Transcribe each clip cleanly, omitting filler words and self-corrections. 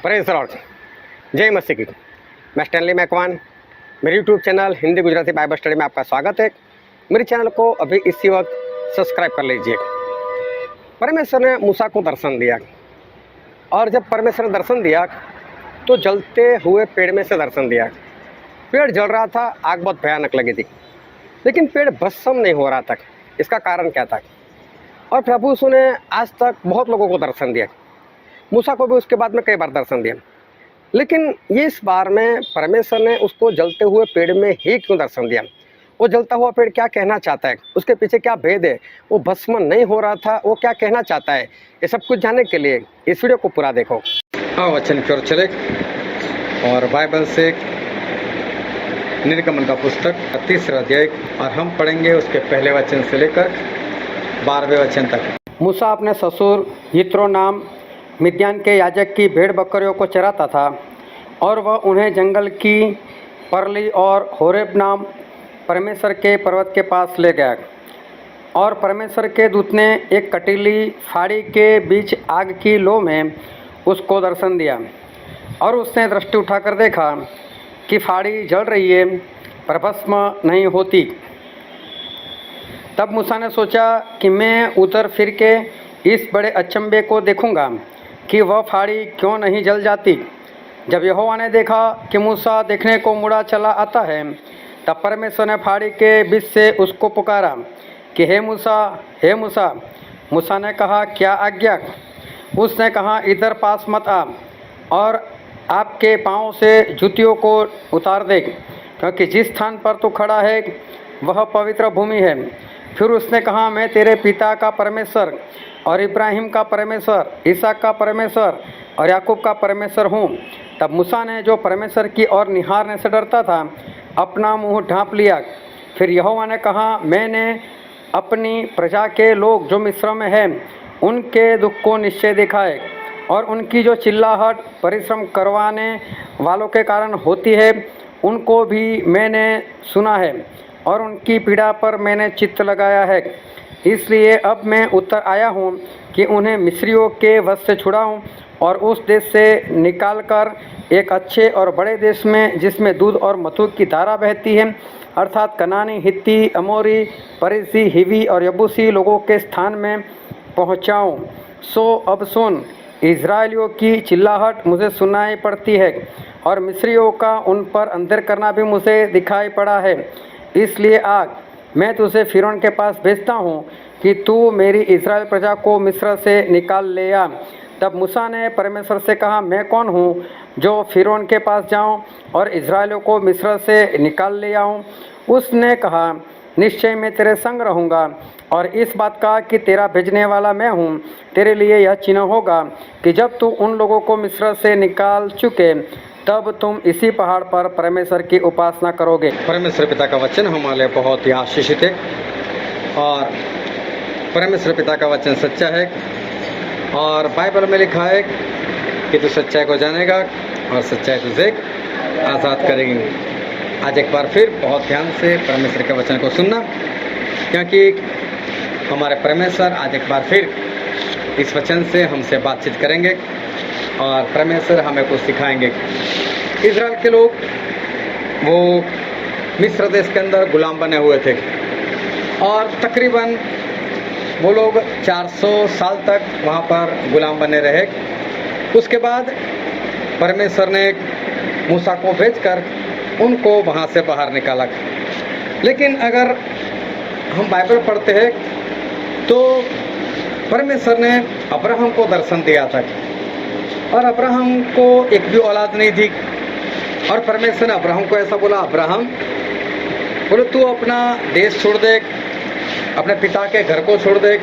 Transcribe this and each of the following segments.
Praise the Lord. जय मसीह की। मैं स्टैनली मैकवान, मेरे YouTube channel Hindi Gujarati Bible study में आपका स्वागत है। मेरे चैनल को अभी इसी वक्त सब्सक्राइब कर लीजिए। परमेश्वर ने मूसा को दर्शन दिया, और जब परमेश्वर ने दर्शन दिया तो जलते हुए पेड़ में से दर्शन दिया। पेड़ जल रहा था, आग बहुत भयानक लगी थी, लेकिन पेड़ भस्म नहीं हो रहा था। इसका कारण क्या था? और प्रभु यीशु ने आज तक बहुत लोगों को दर्शन दिया, मूसा को भी उसके बाद में कई बार दर्शन दिया, लेकिन ये इस बार में परमेश्वर ने उसको जलते हुए पेड़ में ही क्यों दर्शन दिया? वो जलता हुआ पेड़ क्या कहना चाहता है, उसके पीछे क्या भेद है, वो भस्म नहीं हो रहा था, वो क्या कहना चाहता है, ये सब कुछ जानने के लिए इस वीडियो को पूरा देखो। हाँ, वचन की ओर चले और बाइबल से निर्गमन का पुस्तक 30 अध्याय, और हम पढ़ेंगे उसके पहले वचन से लेकर 12वें वचन तक। मूसा अपने ससुर यित्रो नाम मिद्यान के याजक की भेड़ बकरियों को चराता था, और वह उन्हें जंगल की परली और होरेब नाम परमेश्वर के पर्वत के पास ले गया। और परमेश्वर के दूत ने एक कटीली फाड़ी के बीच आग की लो में उसको दर्शन दिया, और उसने दृष्टि उठाकर देखा कि फाड़ी जल रही है पर भस्म नहीं होती। तब मूसा ने सोचा कि मैं उधर फिर के इस बड़े अचंभे को देखूंगा कि वह फाड़ी क्यों नहीं जल जाती। जब यहोवा ने देखा कि मूसा देखने को मुड़ा चला आता है, तब परमेश्वर ने फाड़ी के बीच से उसको पुकारा कि हे मूसा, हे मूसा। मूसा ने कहा, क्या आज्ञा? उसने कहा, इधर पास मत आ, और आपके पाँव से जूतियों को उतार दे, क्योंकि जिस स्थान पर तू खड़ा है वह पवित्र भूमि है। फिर उसने कहा, मैं तेरे पिता का परमेश्वर और इब्राहिम का परमेश्वर, इसहाक का परमेश्वर और याकूब का परमेश्वर हूँ। तब मूसा ने, जो परमेश्वर की ओर निहारने से डरता था, अपना मुंह ढाँप लिया। फिर यहोवा ने कहा, मैंने अपनी प्रजा के लोग जो मिस्र में हैं उनके दुख को निश्चय देखा है, और उनकी जो चिल्लाहट परिश्रम करवाने वालों के कारण होती है उनको भी मैंने सुना है, और उनकी पीड़ा पर मैंने चित्त लगाया है। इसलिए अब मैं उतर आया हूँ कि उन्हें मिस्रियों के वश से छुड़ाऊँ और उस देश से निकालकर एक अच्छे और बड़े देश में, जिसमें दूध और मधु की धारा बहती है, अर्थात कनानी, हित्ती, अमोरी, परिसी, हिवी और यबूसी लोगों के स्थान में पहुँचाऊँ। सो अब सुन, इज़राइलियों की चिल्लाहट मुझे सुनाई पड़ती है, और मिस्रियों का उन पर अंधेर करना भी मुझे दिखाई पड़ा है। इसलिए आग, मैं तुझे फिरौन के पास भेजता हूँ कि तू मेरी इज़राइल प्रजा को मिस्र से निकाल ले आ। तब मूसा ने परमेश्वर से कहा, मैं कौन हूँ जो फिरौन के पास जाऊँ और इज़राइलियों को मिस्र से निकाल ले आऊँ? उसने कहा, निश्चय मैं तेरे संग रहूँगा, और इस बात का कि तेरा भेजने वाला मैं हूँ, तेरे लिए यह चिन्ह होगा कि जब तू उन लोगों को मिस्र से निकाल चुके तब तुम इसी पहाड़ पर परमेश्वर की उपासना करोगे। परमेश्वर पिता का वचन हमारे लिए बहुत ही आशीषित है, और परमेश्वर पिता का वचन सच्चा है, और बाइबल में लिखा है कि तू सच्चाई को जानेगा और सच्चाई तुझे आज़ाद करेगी। आज एक बार फिर बहुत ध्यान से परमेश्वर के वचन को सुनना, क्योंकि हमारे परमेश्वर आज एक बार फिर इस वचन से हमसे बातचीत करेंगे, और परमेश्वर हमें कुछ सिखाएंगे। इज़राइल के लोग वो मिस्र देश के अंदर गुलाम बने हुए थे, और तकरीबन वो लोग 400 साल तक वहाँ पर गुलाम बने रहे। उसके बाद परमेश्वर ने मूसा को भेजकर उनको वहाँ से बाहर निकाला। लेकिन अगर हम बाइबल पढ़ते हैं तो परमेश्वर ने अब्राहम को दर्शन दिया था, और अब्राहम को एक भी औलाद नहीं थी, और परमेश्वर ने अब्राहम को ऐसा बोला, अब्राहम बोले तू अपना देश छोड़ दे, अपने पिता के घर को छोड़ दे,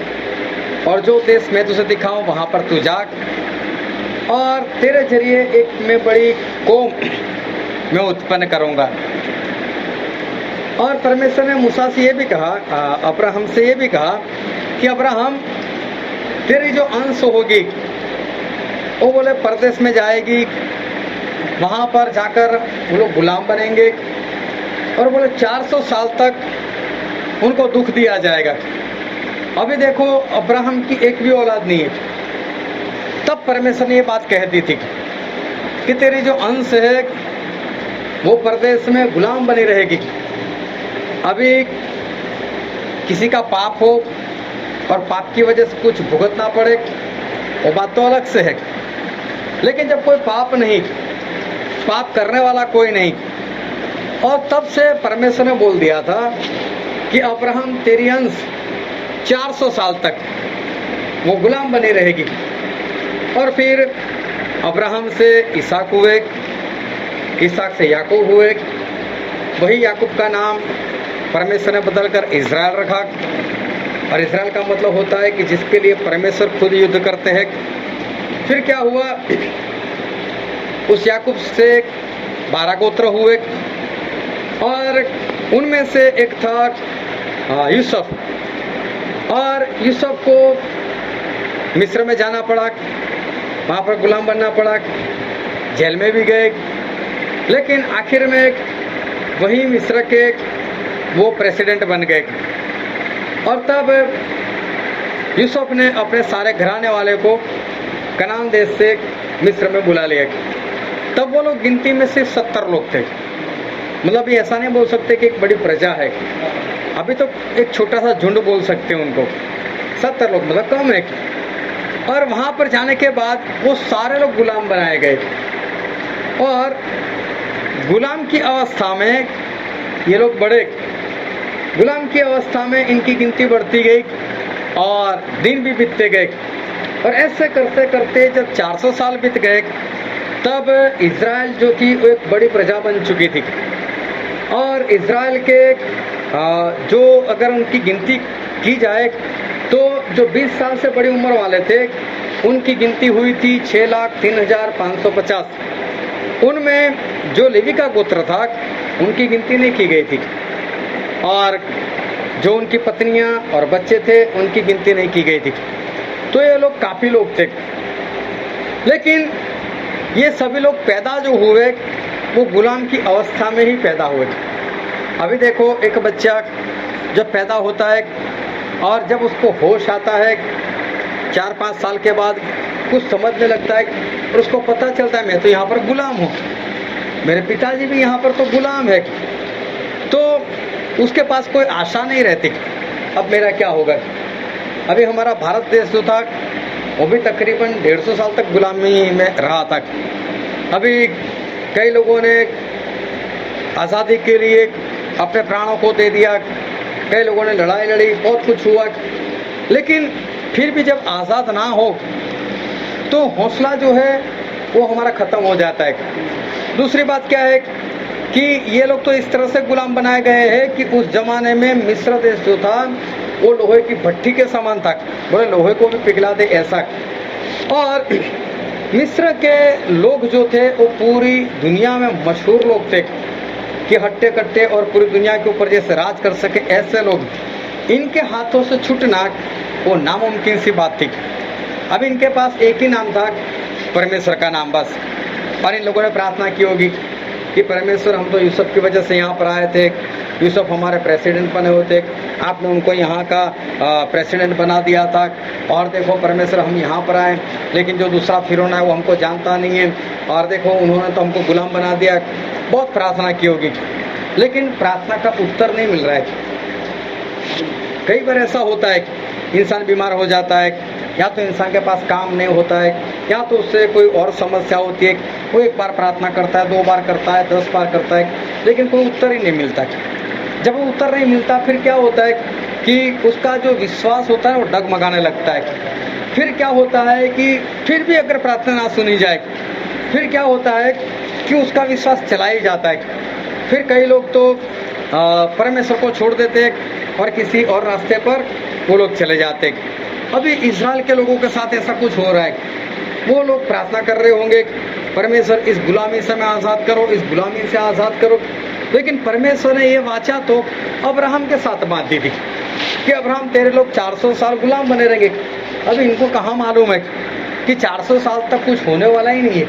और जो देश मैं तुझे दिखाऊं वहाँ पर तू जा, और तेरे जरिए एक मैं बड़ी कौम मैं उत्पन्न करूँगा। और परमेश्वर ने मूसा से ये भी कहा, अब्राहम से ये भी कहा कि अब्राहम तेरी जो अंश होगी वो बोले परदेश में जाएगी, वहाँ पर जाकर वो लोग गुलाम बनेंगे, और बोले 400 साल तक उनको दुख दिया जाएगा। अभी देखो अब्राहम की एक भी औलाद नहीं है। तब परमेश्वर ने ये बात कह दी थी कि तेरी जो अंश है वो परदेश में गुलाम बनी रहेगी। अभी किसी का पाप हो और पाप की वजह से कुछ भुगतना पड़े, वो बात तो अलग से है। लेकिन जब कोई पाप नहीं, पाप करने वाला कोई नहीं, और तब से परमेश्वर ने बोल दिया था कि अब्राहम तेरी अंश 400 साल तक वो गुलाम बनी रहेगी। और फिर अब्राहम से इसहाक हुए, इसहाक से याकूब हुए, वही याकूब का नाम परमेश्वर ने बदलकर इज़राइल रखा। और इज़राइल का मतलब होता है कि जिसके लिए परमेश्वर खुद युद्ध करते हैं। फिर क्या हुआ, उस याकूब से 12 गोत्र हुए और उनमें से एक था यूसुफ। और यूसुफ को मिस्र में जाना पड़ा, वहाँ पर गुलाम बनना पड़ा, जेल में भी गए, लेकिन आखिर में वही मिस्र के वो प्रेसिडेंट बन गए। और तब यूसुफ ने अपने सारे घराने वाले को कनान देश से मिस्र में बुला लिया। तब वो लोग गिनती में सिर्फ 70 लोग थे। मतलब ये ऐसा नहीं बोल सकते कि एक बड़ी प्रजा है, अभी तो एक छोटा सा झुंड बोल सकते हैं उनको। 70 लोग मतलब कम है। और वहाँ पर जाने के बाद वो सारे लोग गुलाम बनाए गए और गुलाम की अवस्था में ये लोग बढ़े। गुलाम की अवस्था में इनकी गिनती बढ़ती गई और दिन भी बीतते गए। और ऐसे करते करते जब 400 साल बीत गए तब इज़राइल जो थी वो एक बड़ी प्रजा बन चुकी थी। और इज़राइल के जो अगर उनकी गिनती की जाए तो जो 20 साल से बड़ी उम्र वाले थे उनकी गिनती हुई थी 6,03,550। उनमें जो लेवी का गोत्र था उनकी गिनती नहीं की गई थी और जो उनकी पत्नियां और बच्चे थे उनकी गिनती नहीं की गई थी। तो ये लोग काफ़ी लोग थे। लेकिन ये सभी लोग पैदा जो हुए वो गुलाम की अवस्था में ही पैदा हुए। अभी देखो, एक बच्चा जब पैदा होता है और जब उसको होश आता है 4-5 साल के बाद, कुछ समझने लगता है और उसको पता चलता है मैं तो यहाँ पर गुलाम हूँ, मेरे पिताजी भी यहाँ पर तो गुलाम है, तो उसके पास कोई आशा नहीं रहती अब मेरा क्या होगा। अभी हमारा भारत देश जो था वो भी तकरीबन 150 साल तक गुलामी में रहा था। अभी कई लोगों ने आज़ादी के लिए अपने प्राणों को दे दिया, कई लोगों ने लड़ाई लड़ी, बहुत कुछ हुआ, लेकिन फिर भी जब आज़ाद ना हो तो हौसला जो है वो हमारा ख़त्म हो जाता है। दूसरी बात क्या है कि ये लोग तो इस तरह से गुलाम बनाए गए हैं कि उस ज़माने में मिस्र देश जो था वो लोहे की भट्टी के समान था, बोले लोहे को भी पिघला दे ऐसा। और मिस्र के लोग जो थे वो पूरी दुनिया में मशहूर लोग थे कि हट्टे कट्टे और पूरी दुनिया के ऊपर जैसे राज कर सके ऐसे लोग, इनके हाथों से छूटना वो नामुमकिन सी बात थी। अब इनके पास एक ही नाम था, परमेश्वर का नाम बस। और इन लोगों ने प्रार्थना की होगी कि परमेश्वर हम तो यूसुफ की वजह से यहाँ पर आए थे, यूसुफ हमारे प्रेसिडेंट बने होते, आपने उनको यहाँ का प्रेसिडेंट बना दिया था, और देखो परमेश्वर हम यहाँ पर आए लेकिन जो दूसरा फिरौन है वो हमको जानता नहीं है, और देखो उन्होंने तो हमको गुलाम बना दिया। बहुत प्रार्थना की होगी लेकिन प्रार्थना का उत्तर नहीं मिल रहा है। कई बार ऐसा होता है इंसान बीमार हो जाता है, या तो इंसान के पास काम नहीं होता है, या तो उससे कोई और समस्या होती है, वो एक बार प्रार्थना करता है, 2 बार करता है, 10 बार करता है, लेकिन कोई उत्तर ही नहीं मिलता। जब वो उत्तर नहीं मिलता फिर क्या होता है कि उसका जो विश्वास होता है वो डगमगाने लगता है। फिर क्या होता है कि फिर भी अगर प्रार्थना ना सुनी जाए फिर क्या होता है कि उसका विश्वास चला ही जाता है। फिर कई लोग तो परमेश्वर को छोड़ देते हैं और किसी और रास्ते पर वो लोग चले जाते हैं। अभी इज़राइल के लोगों के साथ ऐसा कुछ हो रहा है। वो लोग प्रार्थना कर रहे होंगे परमेश्वर इस गुलामी से मैं आज़ाद करो, इस गुलामी से आज़ाद करो, लेकिन परमेश्वर ने ये वाचा तो अब्राहम के साथ बांधी थी कि अब्राहम तेरे लोग 400 साल गुलाम बने रहेंगे। अभी इनको कहाँ मालूम है कि 400 साल तक कुछ होने वाला ही नहीं है,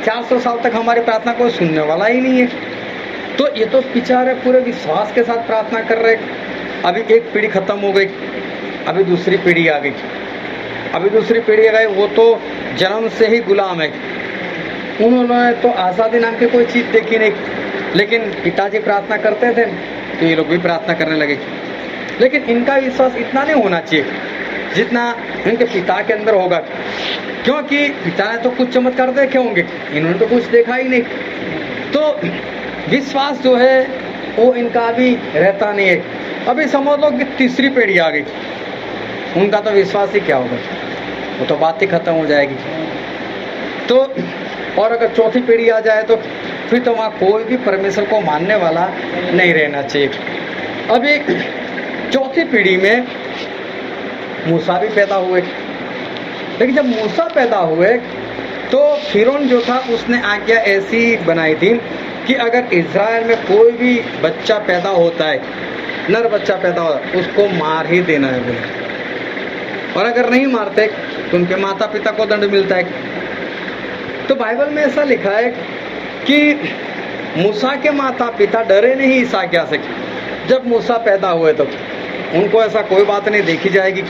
400 साल तक हमारी प्रार्थना कोई सुनने वाला ही नहीं है। तो ये तो बेचारे पूरे विश्वास के साथ प्रार्थना कर रहे। अभी एक पीढ़ी खत्म हो गई, अभी दूसरी पीढ़ी आ गई। अभी दूसरी पीढ़ी आ गई, वो तो जन्म से ही गुलाम है। उन्होंने तो आज़ादी नाम की कोई चीज़ देखी नहीं, लेकिन पिताजी प्रार्थना करते थे तो ये लोग भी प्रार्थना करने लगे। लेकिन इनका विश्वास इतना नहीं होना चाहिए जितना इनके पिता के अंदर होगा, क्योंकि पिता ने तो कुछ चमत्कार देखे होंगे, इन्होंने तो कुछ देखा ही नहीं। तो विश्वास जो है वो इनका अभी रहता नहीं है। अभी समझ लो कि तीसरी पीढ़ी आ गई, उनका तो विश्वास ही क्या होगा, वो तो बात ही खत्म हो जाएगी। तो और अगर चौथी पीढ़ी आ जाए तो फिर तो वहाँ कोई भी परमेश्वर को मानने वाला नहीं रहना चाहिए। अभी चौथी पीढ़ी में मूसा भी पैदा हुए, लेकिन जब मूसा पैदा हुए तो फिरौन जो था उसने आज्ञा ऐसी बनाई थी कि अगर इज़राइल में कोई भी बच्चा पैदा होता है, नर बच्चा पैदा होता है, उसको मार ही देना है बोले, और अगर नहीं मारते तो उनके माता पिता को दंड मिलता है। तो बाइबल में ऐसा लिखा है कि मूसा के माता पिता डरे नहीं इस आज्ञा से। जब मूसा पैदा हुए तो उनको ऐसा कोई बात नहीं देखी जाएगी।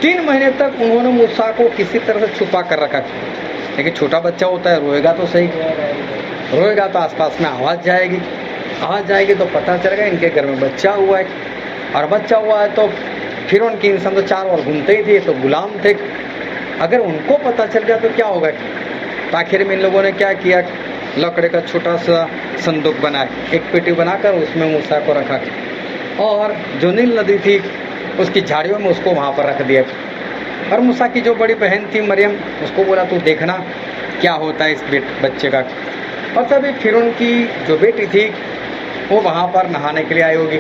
3 महीने तक उन्होंने मूसा को किसी तरह से छुपा कर रखा, लेकिन छोटा बच्चा होता है, रोएगा तो सही, रोएगा तो आसपास में आवाज़ जाएगी तो पता चलेगा इनके घर में बच्चा हुआ है। और बच्चा हुआ है तो फिर उनके इंसान तो चारों ओर घूमते ही थे, तो गुलाम थे। अगर उनको पता चल गया तो क्या होगा। तो आखिर में इन लोगों ने क्या किया, लकड़े का छोटा सा संदूक बनाया, एक पेटी बनाकर उसमें मूसा को रखा, और जो नील नदी थी उसकी झाड़ियों में उसको वहाँ पर रख दिया। और मूसा की जो बड़ी बहन थी मरियम, उसको बोला तू देखना क्या होता है इस बच्चे का। और तभी फिरौन की जो बेटी थी वो वहाँ पर नहाने के लिए आई होगी,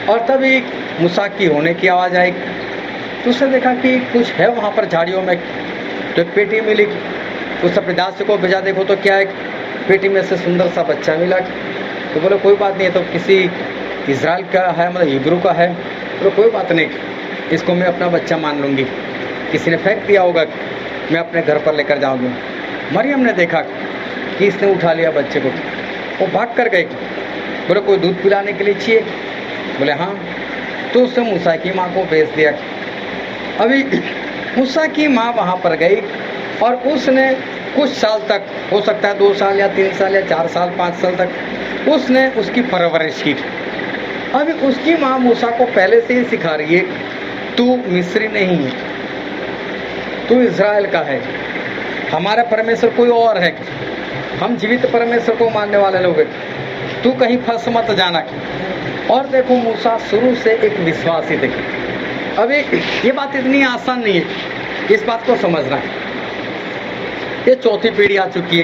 और तभी मूसा की रोने की आवाज़ आई। तो उसने देखा कि कुछ है वहाँ पर झाड़ियों में, तो एक पेटी मिली। उस अपने दास को भेजा, देखो तो क्या है, पेटी में से सुंदर सा बच्चा मिला। तो बोले कोई बात नहीं है, तो किसी इज़राइल का है, मतलब हिब्रू का है, तो कोई बात नहीं, इसको मैं अपना बच्चा मान लूँगी। किसी ने फेंक दिया होगा, मैं अपने घर पर लेकर जाऊँगी। मरियम ने देखा कि इसने उठा लिया बच्चे को, वो भाग कर गई। बोले कोई दूध पिलाने के लिए चाहिए, बोले हाँ। तो उसने मूसा की माँ को भेज दिया। अभी मूसा की माँ वहाँ पर गई और उसने कुछ साल तक, हो सकता है 2 साल या 3 साल या 4 साल 5 साल तक उसने उसकी परवरिश की। अभी उसकी माँ मूसा को पहले से ही सिखा रही है, तू मिस्री नहीं है, तू इज़राइल का है, हमारा परमेश्वर कोई और है, हम जीवित परमेश्वर को मानने वाले लोग हैं, तू कहीं फंस मत जाना। और देखो मूसा शुरू से एक विश्वासी थे। अभी ये बात इतनी आसान नहीं है, इस बात को समझना। ये चौथी पीढ़ी आ चुकी है,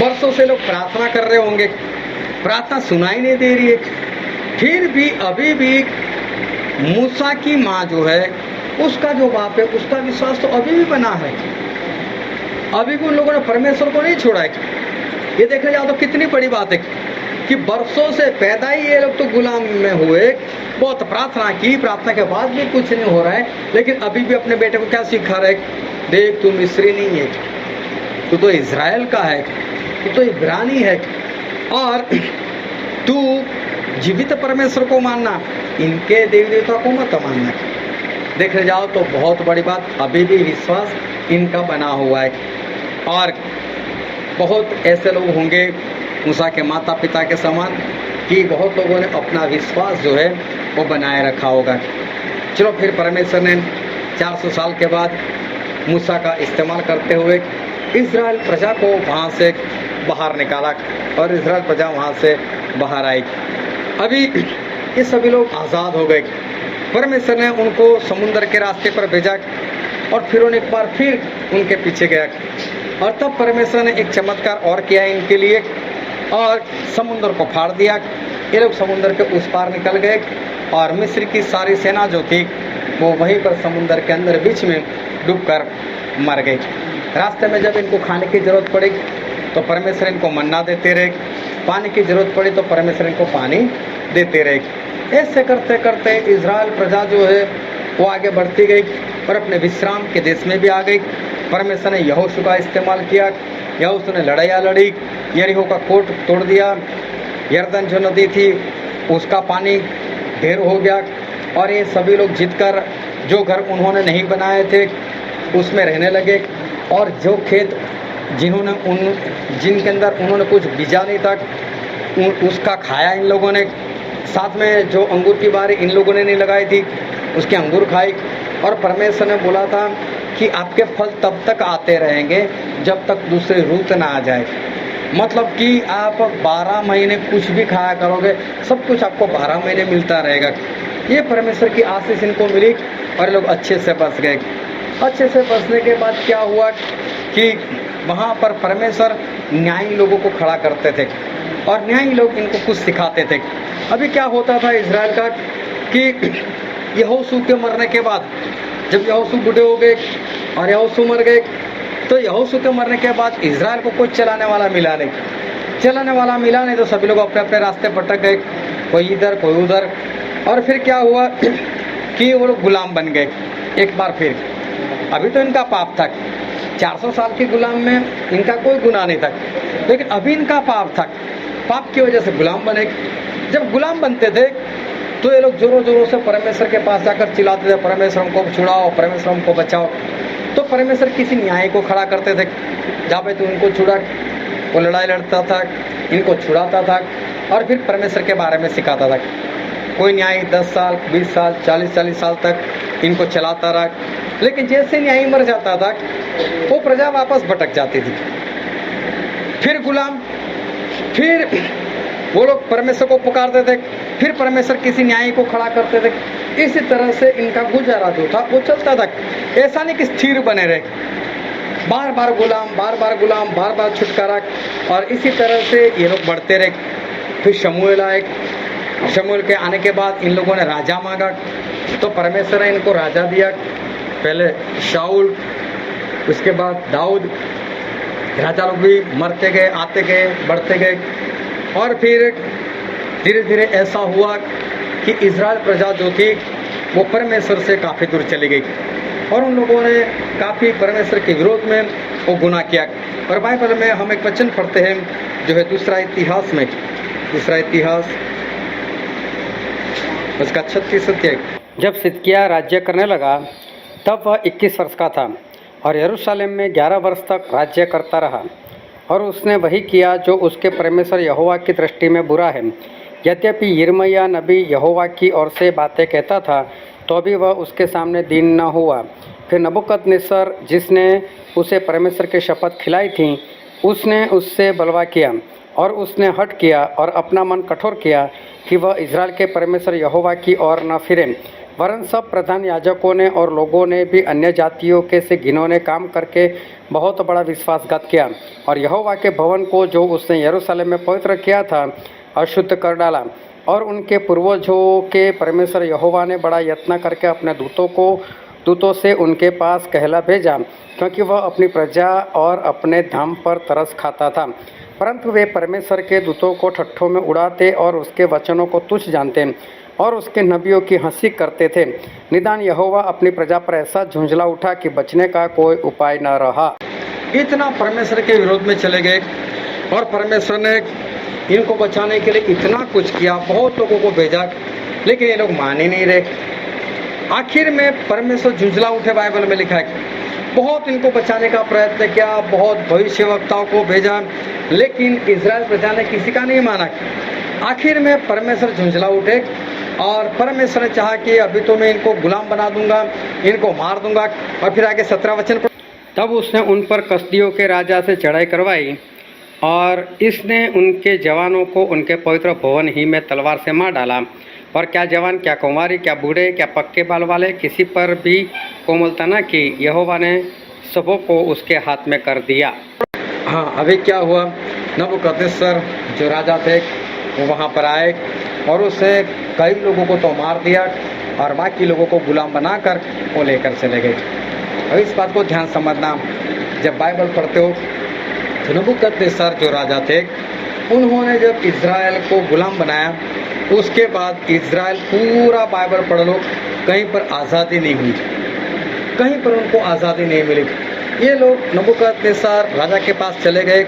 बरसों से लोग प्रार्थना कर रहे होंगे, प्रार्थना सुनाई नहीं दे रही है, फिर भी अभी भी मूसा की माँ जो है, उसका जो बाप है, उसका विश्वास तो अभी भी बना है। अभी भी उन लोगों ने परमेश्वर को नहीं छोड़ा है। ये देखने जाओ तो कितनी बड़ी बात है कि बरसों से पैदा ही ये लोग तो गुलाम में हुए, बहुत प्रार्थना की, प्रार्थना के बाद भी कुछ नहीं हो रहा है, लेकिन अभी भी अपने बेटे को क्या सिखा रहे, देख तू मिस्री नहीं है, तू तो इज़राइल का है, तू तो इब्रानी है, और तू जीवित परमेश्वर को मानना, इनके देवी देवता को मत मानना। देखने जाओ तो बहुत बड़ी बात, अभी भी विश्वास इनका बना हुआ है। और बहुत ऐसे लोग होंगे मूसा के माता पिता के समान कि बहुत लोगों ने अपना विश्वास जो है वो बनाए रखा होगा। चलो फिर परमेश्वर ने 400 साल के बाद मूसा का इस्तेमाल करते हुए इज़राइल प्रजा को वहाँ से बाहर निकाला, और इज़राइल प्रजा वहाँ से बाहर आई। अभी ये सभी लोग आज़ाद हो गए। परमेश्वर ने उनको समुद्र के रास्ते पर भेजा, और फिर एक बार फिर उनके पीछे गया, और तब परमेश्वर ने एक चमत्कार और किया इनके लिए, और समुद्र को फाड़ दिया। ये लोग समुद्र के उस पार निकल गए, और मिस्र की सारी सेना जो थी वो वहीं पर समुद्र के अंदर बीच में डूबकर मर गई। रास्ते में जब इनको खाने की ज़रूरत पड़ी तो परमेश्वर इनको मन्ना देते रहे, पानी की ज़रूरत पड़ी तो परमेश्वर इनको पानी देते रहे। ऐसे करते करते इज़राइल प्रजा जो है वो आगे बढ़ती गई, और अपने विश्राम के देश में भी आ गई। परमेश्वर ने यहोशू का इस्तेमाल किया, यहोशू ने लड़ाइयाँ लड़ी, यरीहो का कोट तोड़ दिया, यरदन जो नदी थी उसका पानी ढेर हो गया, और ये सभी लोग जीतकर जो घर उन्होंने नहीं बनाए थे उसमें रहने लगे, और जो खेत जिनके अंदर उन्होंने कुछ बीजा नहीं था, उसका खाया इन लोगों ने। साथ में जो अंगूर की बारी इन लोगों ने नहीं लगाई थी, उसके अंगूर खाई। और परमेश्वर ने बोला था कि आपके फल तब तक आते रहेंगे जब तक दूसरी रुत ना आ जाए। मतलब कि आप 12 महीने कुछ भी खाया करोगे, सब कुछ आपको 12 महीने मिलता रहेगा। ये परमेश्वर की आशीष इनको मिली और लोग अच्छे से बच गए। अच्छे से बचने के बाद क्या हुआ कि वहाँ पर परमेश्वर न्यायी लोगों को खड़ा करते थे और न्यायी लोग इनको कुछ सिखाते थे। अभी क्या होता था इजराइल का कि यहोशू के मरने के बाद, जब यहोशू बूढ़े हो गए और यहोशू मर गए, तो यहोशू के मरने के बाद इजराइल को कोई चलाने वाला मिला नहीं। तो सभी लोग अपने अपने रास्ते भटक गए, कोई इधर कोई उधर। और फिर क्या हुआ कि वो लोग गुलाम बन गए एक बार फिर। अभी तो इनका पाप था, 400 साल के गुलाम में इनका कोई गुनाह नहीं था, लेकिन अभी इनका पाप था। पाप की वजह से गुलाम बने। जब गुलाम बनते थे तो ये लोग जोरों जोरों से परमेश्वर के पास जाकर चिल्लाते थे, परमेश्वर हमको छुड़ाओ, परमेश्वर हमको बचाओ। तो परमेश्वर किसी न्याय को खड़ा करते थे, जहाँ पे तो इनको छुड़ा, वो लड़ाई लड़ता था, इनको छुड़ाता था और फिर परमेश्वर के बारे में सिखाता था। कोई न्याय 10 साल, 20 साल, 40 साल तक इनको चलाता रहा। लेकिन जैसे न्यायी मर जाता था, वो प्रजा वापस भटक जाती थी। फिर गुलाम, फिर वो लोग परमेश्वर को पुकारते थे, फिर परमेश्वर किसी न्यायी को खड़ा करते थे। इसी तरह से इनका गुजारा जो था वो चलता था। ऐसा नहीं कि स्थिर बने रहे, बार बार गुलाम, बार बार छुटकारा। और इसी तरह से ये लोग बढ़ते रहे। फिर शमूएल आए। शमूएल के आने के बाद इन लोगों ने राजा मांगा, तो परमेश्वर ने इनको राजा दिया। पहले शाऊल, उसके बाद दाऊद। राजा लोग भी मरते गए, आते गए, बढ़ते गए। और फिर धीरे धीरे ऐसा हुआ कि इजराइल प्रजा जो थी वो परमेश्वर से काफ़ी दूर चली गई और उन लोगों ने काफ़ी परमेश्वर के विरोध में वो गुनाह किया। और बाइबल में हम एक वचन पढ़ते हैं जो है दूसरा इतिहास में, दूसरा इतिहास उसका 36 अध्याय। जब सिदकिय्याह राज्य करने लगा तब वह 21 वर्ष का था और यरूशलेम में 11 वर्ष तक राज्य करता रहा। और उसने वही किया जो उसके परमेश्वर यहोवा की दृष्टि में बुरा है। यद्यपि यिर्मयाह नबी यहोवा की ओर से बातें कहता था तो भी वह उसके सामने दीन न हुआ। फिर नबूकदनेस्सर, जिसने उसे परमेश्वर की शपथ खिलाई थी, उसने उससे बलवा किया और उसने हठ किया और अपना मन कठोर किया कि वह इजराइल के परमेश्वर यहोवा की ओर न फिरे। वरन सब प्रधान याजकों ने और लोगों ने भी अन्य जातियों के से घिनौने काम करके बहुत बड़ा विश्वासघात किया और यहोवा के भवन को जो उसने यरूशलेम में पवित्र किया था अशुद्ध कर डाला। और उनके पूर्वजों के परमेश्वर यहोवा ने बड़ा यत्न करके अपने दूतों से उनके पास कहला भेजा, क्योंकि वह अपनी प्रजा और अपने धाम पर तरस खाता था। परंतु वे परमेश्वर के दूतों को ठट्ठों में उड़ाते और उसके वचनों को तुच्छ जानते और उसके नबियों की हंसी करते थे। निदान यहोवा अपनी प्रजा पर ऐसा झुंझला उठा कि बचने का कोई उपाय न रहा। इतना परमेश्वर के विरोध में चले गए और परमेश्वर ने इनको बचाने के लिए इतना कुछ किया, बहुत लोगों को भेजा, लेकिन ये लोग मान ही नहीं रहे। आखिर में परमेश्वर झुंझला उठे, बाइबल में लिखा है। बहुत इनको बचाने का प्रयत्न किया, बहुत भविष्यवक्ताओं को भेजा, लेकिन इजराइल प्रजा ने किसी का नहीं माना। आखिर में परमेश्वर झुंझला उठे और परमेश्वर ने चाहा कि अभी तो मैं इनको गुलाम बना दूंगा, इनको मार दूंगा। और फिर आगे 17 वचन। तब उसने उन पर कसदियों के राजा से चढ़ाई करवाई और इसने उनके जवानों को उनके पवित्र भवन ही में तलवार से मार डाला। और क्या जवान, क्या कुंवारी, क्या बूढ़े, क्या पक्के बाल वाले, किसी पर भी कोमलता न की। यहोवा ने सबों को उसके हाथ में कर दिया। हाँ, अभी क्या हुआ, नबूकदनेस्सर जो राजा थे वो वहाँ पर आए और उसने कई लोगों को तो मार दिया और बाकी लोगों को गुलाम बनाकर वो लेकर चले गए। और इस बात को ध्यान समझना, जब बाइबल पढ़ते हो तो नबूकदनेस्सर जो राजा थे उन्होंने जब इजराइल को गुलाम बनाया, उसके बाद इजराइल पूरा बाइबल पढ़ लो, कहीं पर आज़ादी नहीं हुई, कहीं पर उनको आज़ादी नहीं मिली। ये लोग नबूकदनेस्सर राजा के पास चले गए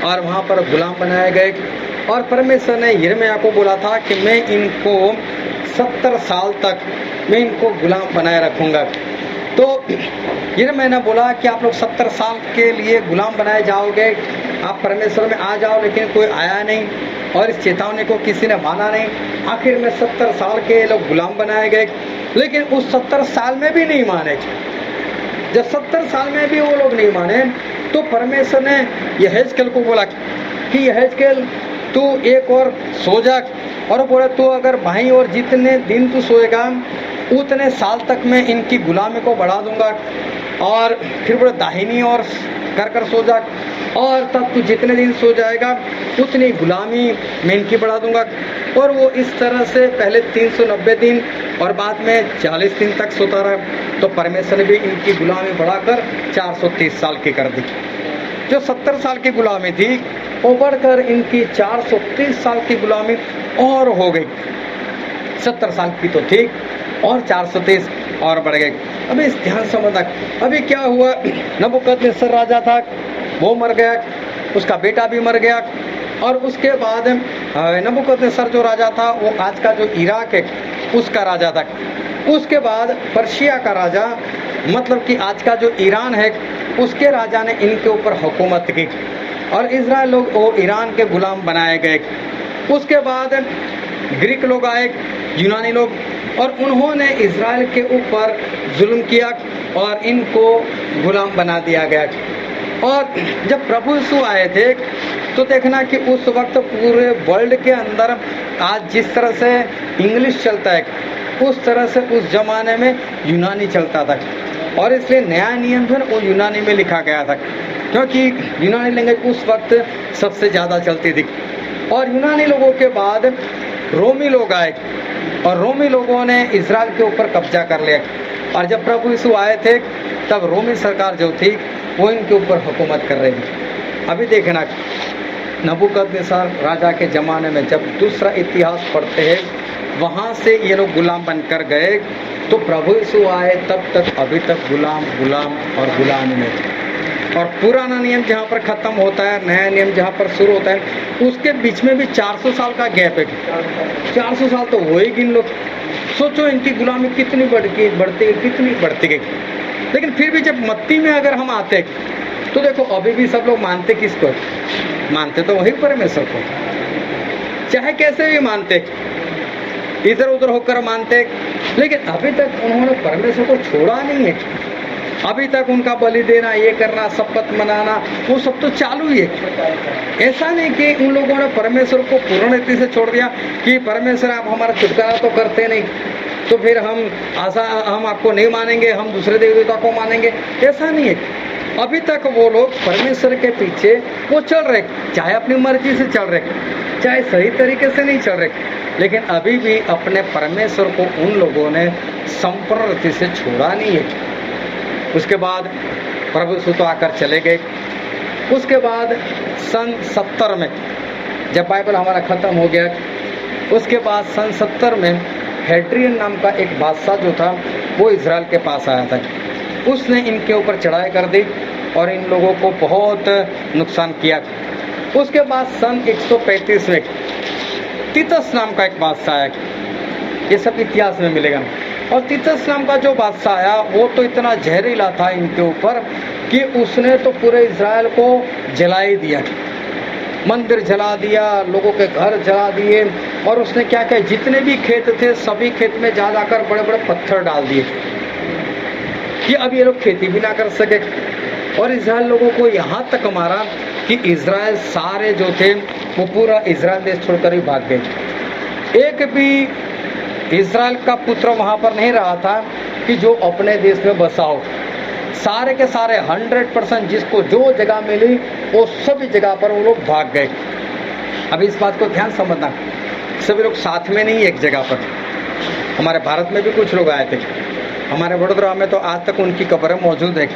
और वहाँ पर गुलाम बनाए गए। और परमेश्वर ने यिर्मयाह को बोला था कि मैं इनको 70 साल तक मैं इनको गुलाम बनाए रखूँगा। तो ये मैंने बोला कि आप लोग 70 साल के लिए गुलाम बनाए जाओगे, आप परमेश्वर में आ जाओ, लेकिन कोई आया नहीं और इस चेतावनी को किसी ने माना नहीं। आखिर में 70 साल के लोग गुलाम बनाए गए, लेकिन उस 70 साल में भी नहीं माने। जब 70 साल में भी वो लोग नहीं माने तो परमेश्वर ने यहेजकेल को बोला कि यहेजकेल तू एक और सो जा, और बोला तू अगर भाई और जितने दिन तू सोएगा उतने साल तक मैं इनकी गुलामी को बढ़ा दूंगा, और फिर बोले दाहिनी और कर सो जा, और तब तू जितने दिन सो जाएगा उतनी गुलामी मैं इनकी बढ़ा दूंगा। और वो इस तरह से पहले 390 दिन और बाद में 40 दिन तक सोता रहा। तो परमेश्वर ने भी इनकी गुलामी बढ़ाकर 430 साल की कर दी। जो 70 साल की गुलामी थी वो बढ़कर इनकी 430 साल की गुलामी और हो गई। 70 साल की तो थी और 430 और बढ़ गए। अभी इस ध्यान समझना, अभी क्या हुआ, नबूकदनेस्सर राजा था वो मर गया, उसका बेटा भी मर गया, और उसके बाद नबूकदनेस्सर जो राजा था वो आज का जो इराक है उसका राजा था। उसके बाद पर्शिया का राजा, मतलब कि आज का जो ईरान है, उसके राजा ने इनके ऊपर हुकूमत की और इजराइल लोग वो ईरान के गुलाम बनाए गए। उसके बाद ग्रीक लोग आए, यूनानी लोग, और उन्होंने इजराइल के ऊपर जुल्म किया और इनको गुलाम बना दिया गया। और जब प्रभु यीशु आए थे तो देखना कि उस वक्त पूरे वर्ल्ड के अंदर आज जिस तरह से इंग्लिश चलता है उस तरह से उस जमाने में यूनानी चलता था, और इसलिए नया नियम जो वो यूनानी में लिखा गया था, क्योंकि यूनानी लैंग्वेज उस वक्त सबसे ज़्यादा चलती थी। और यूनानी लोगों के बाद रोमी लोग आए और रोमी लोगों ने इजराइल के ऊपर कब्जा कर लिया, और जब प्रभु यीशु आए थे तब रोमी सरकार जो थी वो इनके ऊपर हुकूमत कर रही थी। अभी देखना नबूकदनेस्सर राजा के ज़माने में जब दूसरा इतिहास पढ़ते हैं वहाँ से ये लोग गुलाम बनकर गए, तो प्रभु यीशु आए तब तक अभी तक गुलाम और गुलाम में थे। और पुराना नियम जहाँ पर ख़त्म होता है, नया नियम जहाँ पर शुरू होता है, उसके बीच में भी 400 साल का गैप है। 400 साल तो हो ही गिन लो, सोचो इनकी गुलामी कितनी बढ़ती गई। लेकिन फिर भी जब मत्ती में अगर हम आते तो देखो अभी भी सब लोग मानते किसको, मानते तो वही परमेश्वर को, चाहे कैसे भी मानते, इधर उधर होकर मानते, लेकिन अभी तक उन्होंने परमेश्वर को छोड़ा नहीं है। अभी तक उनका बलि देना, ये करना, शपथ मनाना, वो सब तो चालू ही है। ऐसा नहीं कि उन लोगों ने परमेश्वर को पूर्ण रीति से छोड़ दिया कि परमेश्वर आप हमारा छुटकारा तो करते नहीं, तो फिर हम आपको नहीं मानेंगे, हम दूसरे देवी देवता को मानेंगे। ऐसा नहीं है। अभी तक वो लोग परमेश्वर के पीछे वो चल रहे, चाहे अपनी मर्जी से चल रहे, चाहे सही तरीके से नहीं चल रहे, लेकिन अभी भी अपने परमेश्वर को उन लोगों ने संपूर्ण रीति से छोड़ा नहीं है। उसके बाद प्रभु यीशु तो आकर चले गए। उसके बाद सन 70 में जब बाइबल हमारा ख़त्म हो गया, उसके बाद सन 70 में हेड्रियन नाम का एक बादशाह जो था वो इजराइल के पास आया था। उसने इनके ऊपर चढ़ाई कर दी और इन लोगों को बहुत नुकसान किया। उसके बाद सन 135 में तीतस नाम का एक बादशाह आया, ये सब इतिहास में मिलेगा। और तीतस नाम का जो बादशाह आया वो तो इतना जहरीला था इनके ऊपर कि उसने तो पूरे इजराइल को जला ही दिया, मंदिर जला दिया, लोगों के घर जला दिए, और उसने क्या किया, जितने भी खेत थे सभी खेत में जा जाकर बड़े बड़े पत्थर डाल दिए कि अब ये लोग खेती भी ना कर सके। और इजराइल लोगों को यहाँ तक मारा कि इजराइल सारे जो थे वो पूरा इजराइल देश छोड़कर ही भाग गए। एक भी इजराइल का पुत्र वहाँ पर नहीं रहा था कि जो अपने देश में बसा हो। सारे के सारे 100% जिसको जो जगह मिली वो सभी जगह पर वो लोग भाग गए। अभी इस बात को ध्यान समझना, सभी लोग साथ में नहीं एक जगह पर। हमारे भारत में भी कुछ लोग आए थे, हमारे वडोदरा में तो आज तक उनकी कब्रें मौजूद है।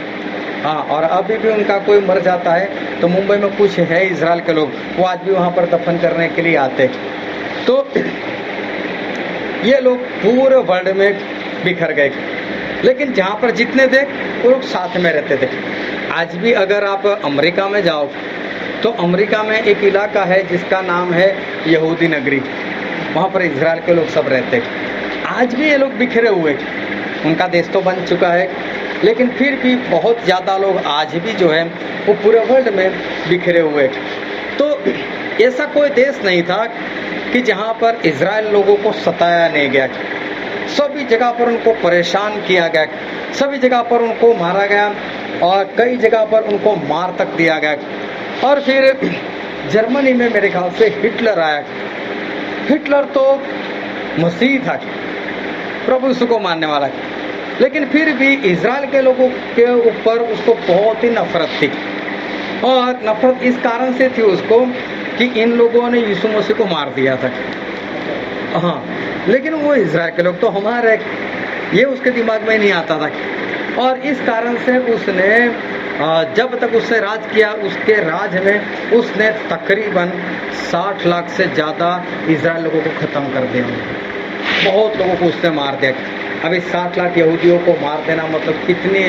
हाँ, और अभी भी उनका कोई मर जाता है तो मुंबई में कुछ है इजराइल के लोग, वो आज भी वहाँ पर दफन करने के लिए आते। तो ये लोग पूरे वर्ल्ड में बिखर गए, लेकिन जहाँ पर जितने थे वो लोग साथ में रहते थे। आज भी अगर आप अमेरिका में जाओ तो अमेरिका में एक इलाका है जिसका नाम है यहूदी नगरी, वहाँ पर इजराइल के लोग सब रहते। आज भी ये लोग बिखरे हुए, उनका देश तो बन चुका है लेकिन फिर भी बहुत ज़्यादा लोग आज भी जो है वो पूरे वर्ल्ड में बिखरे हुए। तो ऐसा कोई देश नहीं था कि जहाँ पर इजराइल लोगों को सताया नहीं गया। सभी जगह पर उनको परेशान किया गया, सभी जगह पर उनको मारा गया और कई जगह पर उनको मार तक दिया गया। और फिर जर्मनी में मेरे ख्याल से हिटलर आया। हिटलर तो मसीह था, प्रभु यीशु को मानने वाला, लेकिन फिर भी इजराइल के लोगों के ऊपर उसको बहुत ही नफरत थी। और नफरत इस कारण से थी उसको कि इन लोगों ने यीशु मसीह को मार दिया था। हाँ, लेकिन वो इजराइल के लोग तो हमारे, ये उसके दिमाग में नहीं आता था। और इस कारण से उसने जब तक उसने राज किया, उसके राज में उसने तकरीबन 60 लाख से ज़्यादा इजराइल लोगों को ख़त्म कर दिया। बहुत लोगों को उसने मार दिया। अभी 60 लाख यहूदियों को मार देना मतलब कितने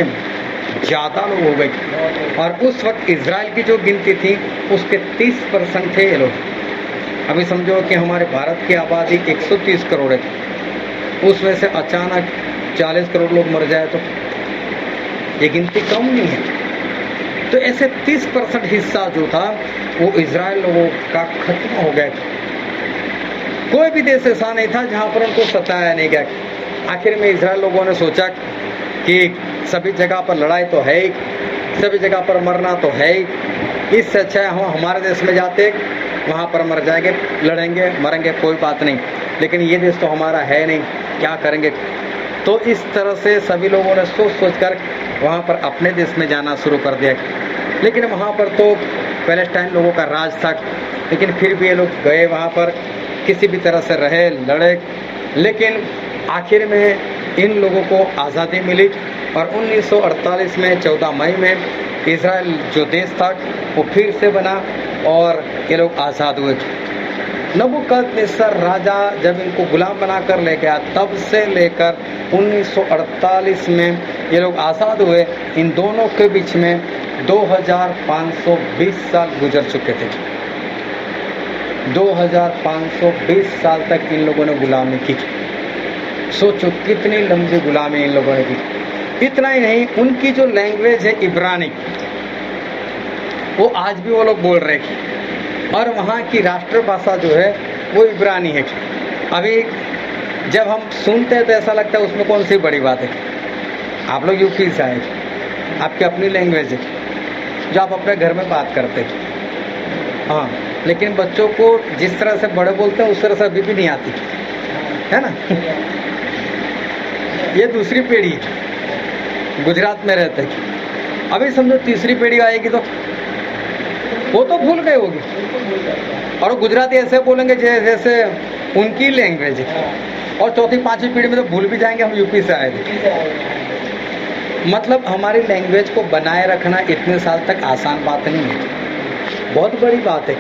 ज़्यादा लोग हो गए। और उस वक्त इजराइल की जो गिनती थी उसके 30% थे ये लोग। अभी समझो कि हमारे भारत की आबादी 130 करोड़ है, उसमें से अचानक 40 करोड़ लोग मर जाए तो ये गिनती कम नहीं है। तो ऐसे 30% हिस्सा जो था वो इजराइल लोगों का खत्म हो गया। कोई भी देश ऐसा नहीं था जहाँ पर उनको सताया नहीं गया। आखिर में इजराइल लोगों ने सोचा कि सभी जगह पर लड़ाई तो है ही, सभी जगह पर मरना तो है ही, इससे अच्छा है हम हमारे देश में जाते, वहाँ पर मर जाएंगे, लड़ेंगे, मरेंगे, कोई बात नहीं, लेकिन ये देश तो हमारा है नहीं, क्या करेंगे। तो इस तरह से सभी लोगों ने सोच सोच कर वहाँ पर अपने देश में जाना शुरू कर दिया। लेकिन वहाँ पर तो पैलेस्टाइन लोगों का राज था, लेकिन फिर भी ये लोग गए वहाँ पर, किसी भी तरह से रहे, लड़े, लेकिन आखिर में इन लोगों को आज़ादी मिली। और 1948 में 14 मई में इजराइल जो देश था वो फिर से बना और ये लोग आज़ाद हुए। नबूकदनेस्सर राजा जब इनको गुलाम बनाकर ले गया, तब से लेकर 1948 में ये लोग आज़ाद हुए, इन दोनों के बीच में 2520 साल गुजर चुके थे। 2520 साल तक इन लोगों ने गुलामी की। सोचो कितनी लंबी गुलामी इन लोगों ने की। इतना ही नहीं, उनकी जो लैंग्वेज है इब्रानी, वो आज भी वो लोग बोल रहे हैं, और वहाँ की राष्ट्रभाषा जो है वो इब्रानी है। अभी जब हम सुनते हैं तो ऐसा लगता है उसमें कौन सी बड़ी बात है। आप लोग यूपी से आए, आपकी अपनी लैंग्वेज है जो आप अपने घर में बात करते हैं। हाँ, लेकिन बच्चों को जिस तरह से बड़े बोलते हैं उस तरह से अभी भी नहीं आती है ना। ये दूसरी पीढ़ी गुजरात में रहते हैं, अभी समझो तीसरी पीढ़ी आएगी तो वो तो भूल गए होगी, और गुजराती ऐसे बोलेंगे जैसे उनकी लैंग्वेज है, और चौथी पांचवी पीढ़ी में तो भूल भी जाएंगे हम यूपी से आए थे। मतलब हमारी लैंग्वेज को बनाए रखना इतने साल तक आसान बात नहीं है, बहुत बड़ी बात है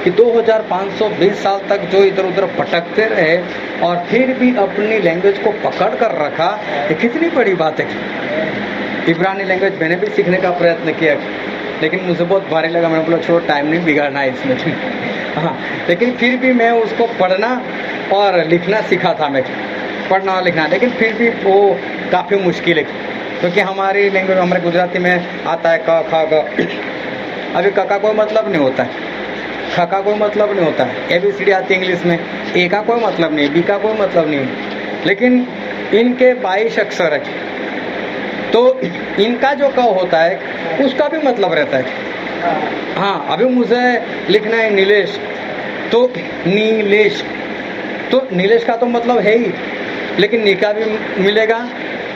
कि 2520 साल तक जो इधर उधर भटकते रहे और फिर भी अपनी लैंग्वेज को पकड़ कर रखा, ये कितनी बड़ी बात है। इब्रानी लैंग्वेज मैंने भी सीखने का प्रयत्न किया, लेकिन मुझे बहुत भारी लगा। मैंने बोला छोड़ो, टाइम नहीं बिगाड़ना है इसमें। हाँ, लेकिन फिर भी मैं उसको पढ़ना और लिखना सीखा था, मैं पढ़ना और लिखना, लेकिन फिर भी वो काफ़ी मुश्किल है, क्योंकि हमारी लैंग्वेज, हमारे गुजराती में आता है क ख ग। अभी क का कोई मतलब नहीं होता है, ख का कोई मतलब नहीं होता है, ABCD आती है इंग्लिश में, ए का कोई मतलब नहीं, बी का कोई मतलब नहीं, लेकिन इनके 22 अक्षर है, तो इनका जो क होता है उसका भी मतलब रहता है। हाँ, अभी मुझे लिखना है नीलेश, तो नीलेश, तो नीलेश का तो मतलब है ही, लेकिन नी का भी मिलेगा,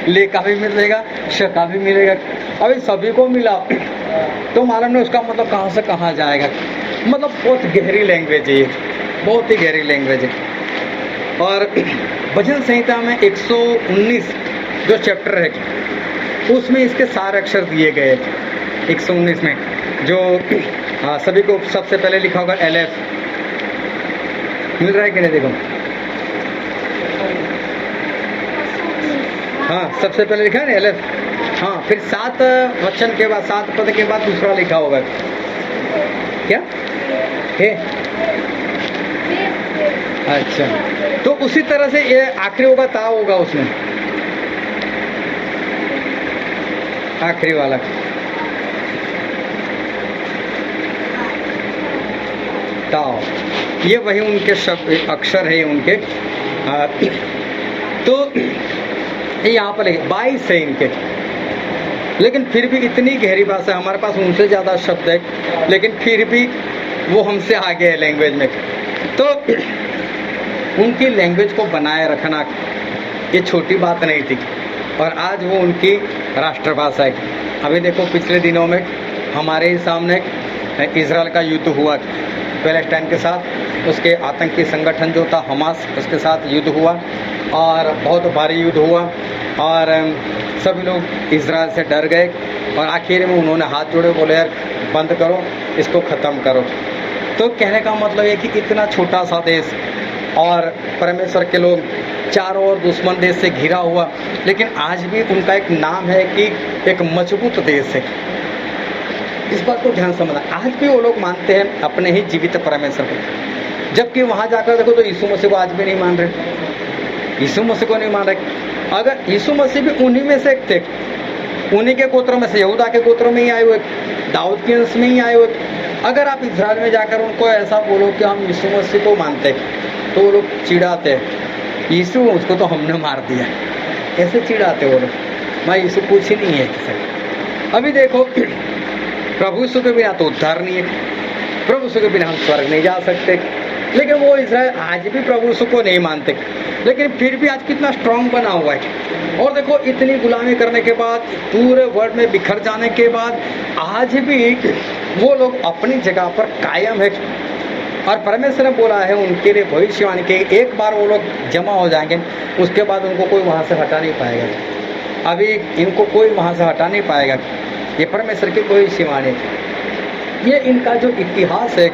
ले का भी मिलेगा, श का भी मिलेगा। अभी सभी को मिला तो मालूम नहीं उसका मतलब कहाँ से कहाँ जाएगा। मतलब बहुत गहरी लैंग्वेज है ये, बहुत ही गहरी लैंग्वेज है। और भजन संहिता में 119 जो चैप्टर है उसमें इसके सारे अक्षर दिए गए। 119 में जो सभी को सबसे पहले लिखा होगा LF, मिल रहा है कि नहीं देखो। हाँ, सबसे पहले लिखा है ना LF। हाँ, फिर 7 वचन के बाद, 7 पद के बाद दूसरा लिखा होगा क्या है। अच्छा, तो उसी तरह से ये आखिरी होगा, ता होगा उसमें। आखिरी वाला। ताओ, ये वही उनके शब्द अक्षर है उनके। तो यहाँ पर 22 है इनके, लेकिन फिर भी इतनी गहरी भाषा, हमारे पास उनसे ज़्यादा शब्द है, लेकिन फिर भी वो हमसे आगे है लैंग्वेज में। तो उनकी लैंग्वेज को बनाए रखना ये छोटी बात नहीं थी, और आज वो उनकी राष्ट्रभाषा है। अभी देखो पिछले दिनों में हमारे ही सामने इजराइल का युद्ध हुआ पैलेस्टाइन के साथ, उसके आतंकी संगठन जो था हमास, उसके साथ युद्ध हुआ और बहुत भारी युद्ध हुआ, और सभी लोग इजराइल से डर गए, और आखिर में उन्होंने हाथ जोड़े, बोले यार बंद करो, इसको ख़त्म करो। तो कहने का मतलब है कि इतना छोटा सा देश और परमेश्वर के लोग चारों ओर दुश्मन देश से घिरा हुआ, लेकिन आज भी उनका एक नाम है कि एक मजबूत देश है। इस बात को ध्यान समझना, आज भी वो लोग मानते हैं अपने ही जीवित परमेश्वर को, जबकि वहाँ जाकर देखो तो यीशु मसीह को आज भी नहीं मान रहे, यीशु मसीह को नहीं मान रहे। अगर यीशु मसीह भी उन्हीं में से एक थे, उन्हीं के गोत्रों में से, यहूदा के गोत्रों में ही आए हुए, दाऊद के अंश में ही आए हुए, अगर आप इजराइल में जाकर उनको ऐसा बोलो कि हम यीशु मसीह को मानते, तो वो लोग चिढ़ाते, यीशु उसको तो हमने मार दिया, ऐसे चिढ़ाते वो लोग, मैं यीशु कुछ ही नहीं है किसी। अभी देखो प्रभु यीशु के बिना तो उद्धार नहीं है, प्रभु यीशु के बिना हम स्वर्ग नहीं जा सकते, लेकिन वो इजराइल आज भी प्रभु यीशु को नहीं मानते, लेकिन फिर भी आज कितना स्ट्रांग बना हुआ है। और देखो इतनी गुलामी करने के बाद, पूरे वर्ल्ड में बिखर जाने के बाद, आज भी वो लोग अपनी जगह पर कायम है। और परमेश्वर ने बोला है उनके लिए भविष्यवाणी के, एक बार वो लोग जमा हो जाएंगे, उसके बाद उनको कोई वहाँ से हटा नहीं पाएगा। अभी इनको कोई वहाँ से हटा नहीं पाएगा, ये परमेश्वर की भविष्यवाणी। ये इनका जो इतिहास है,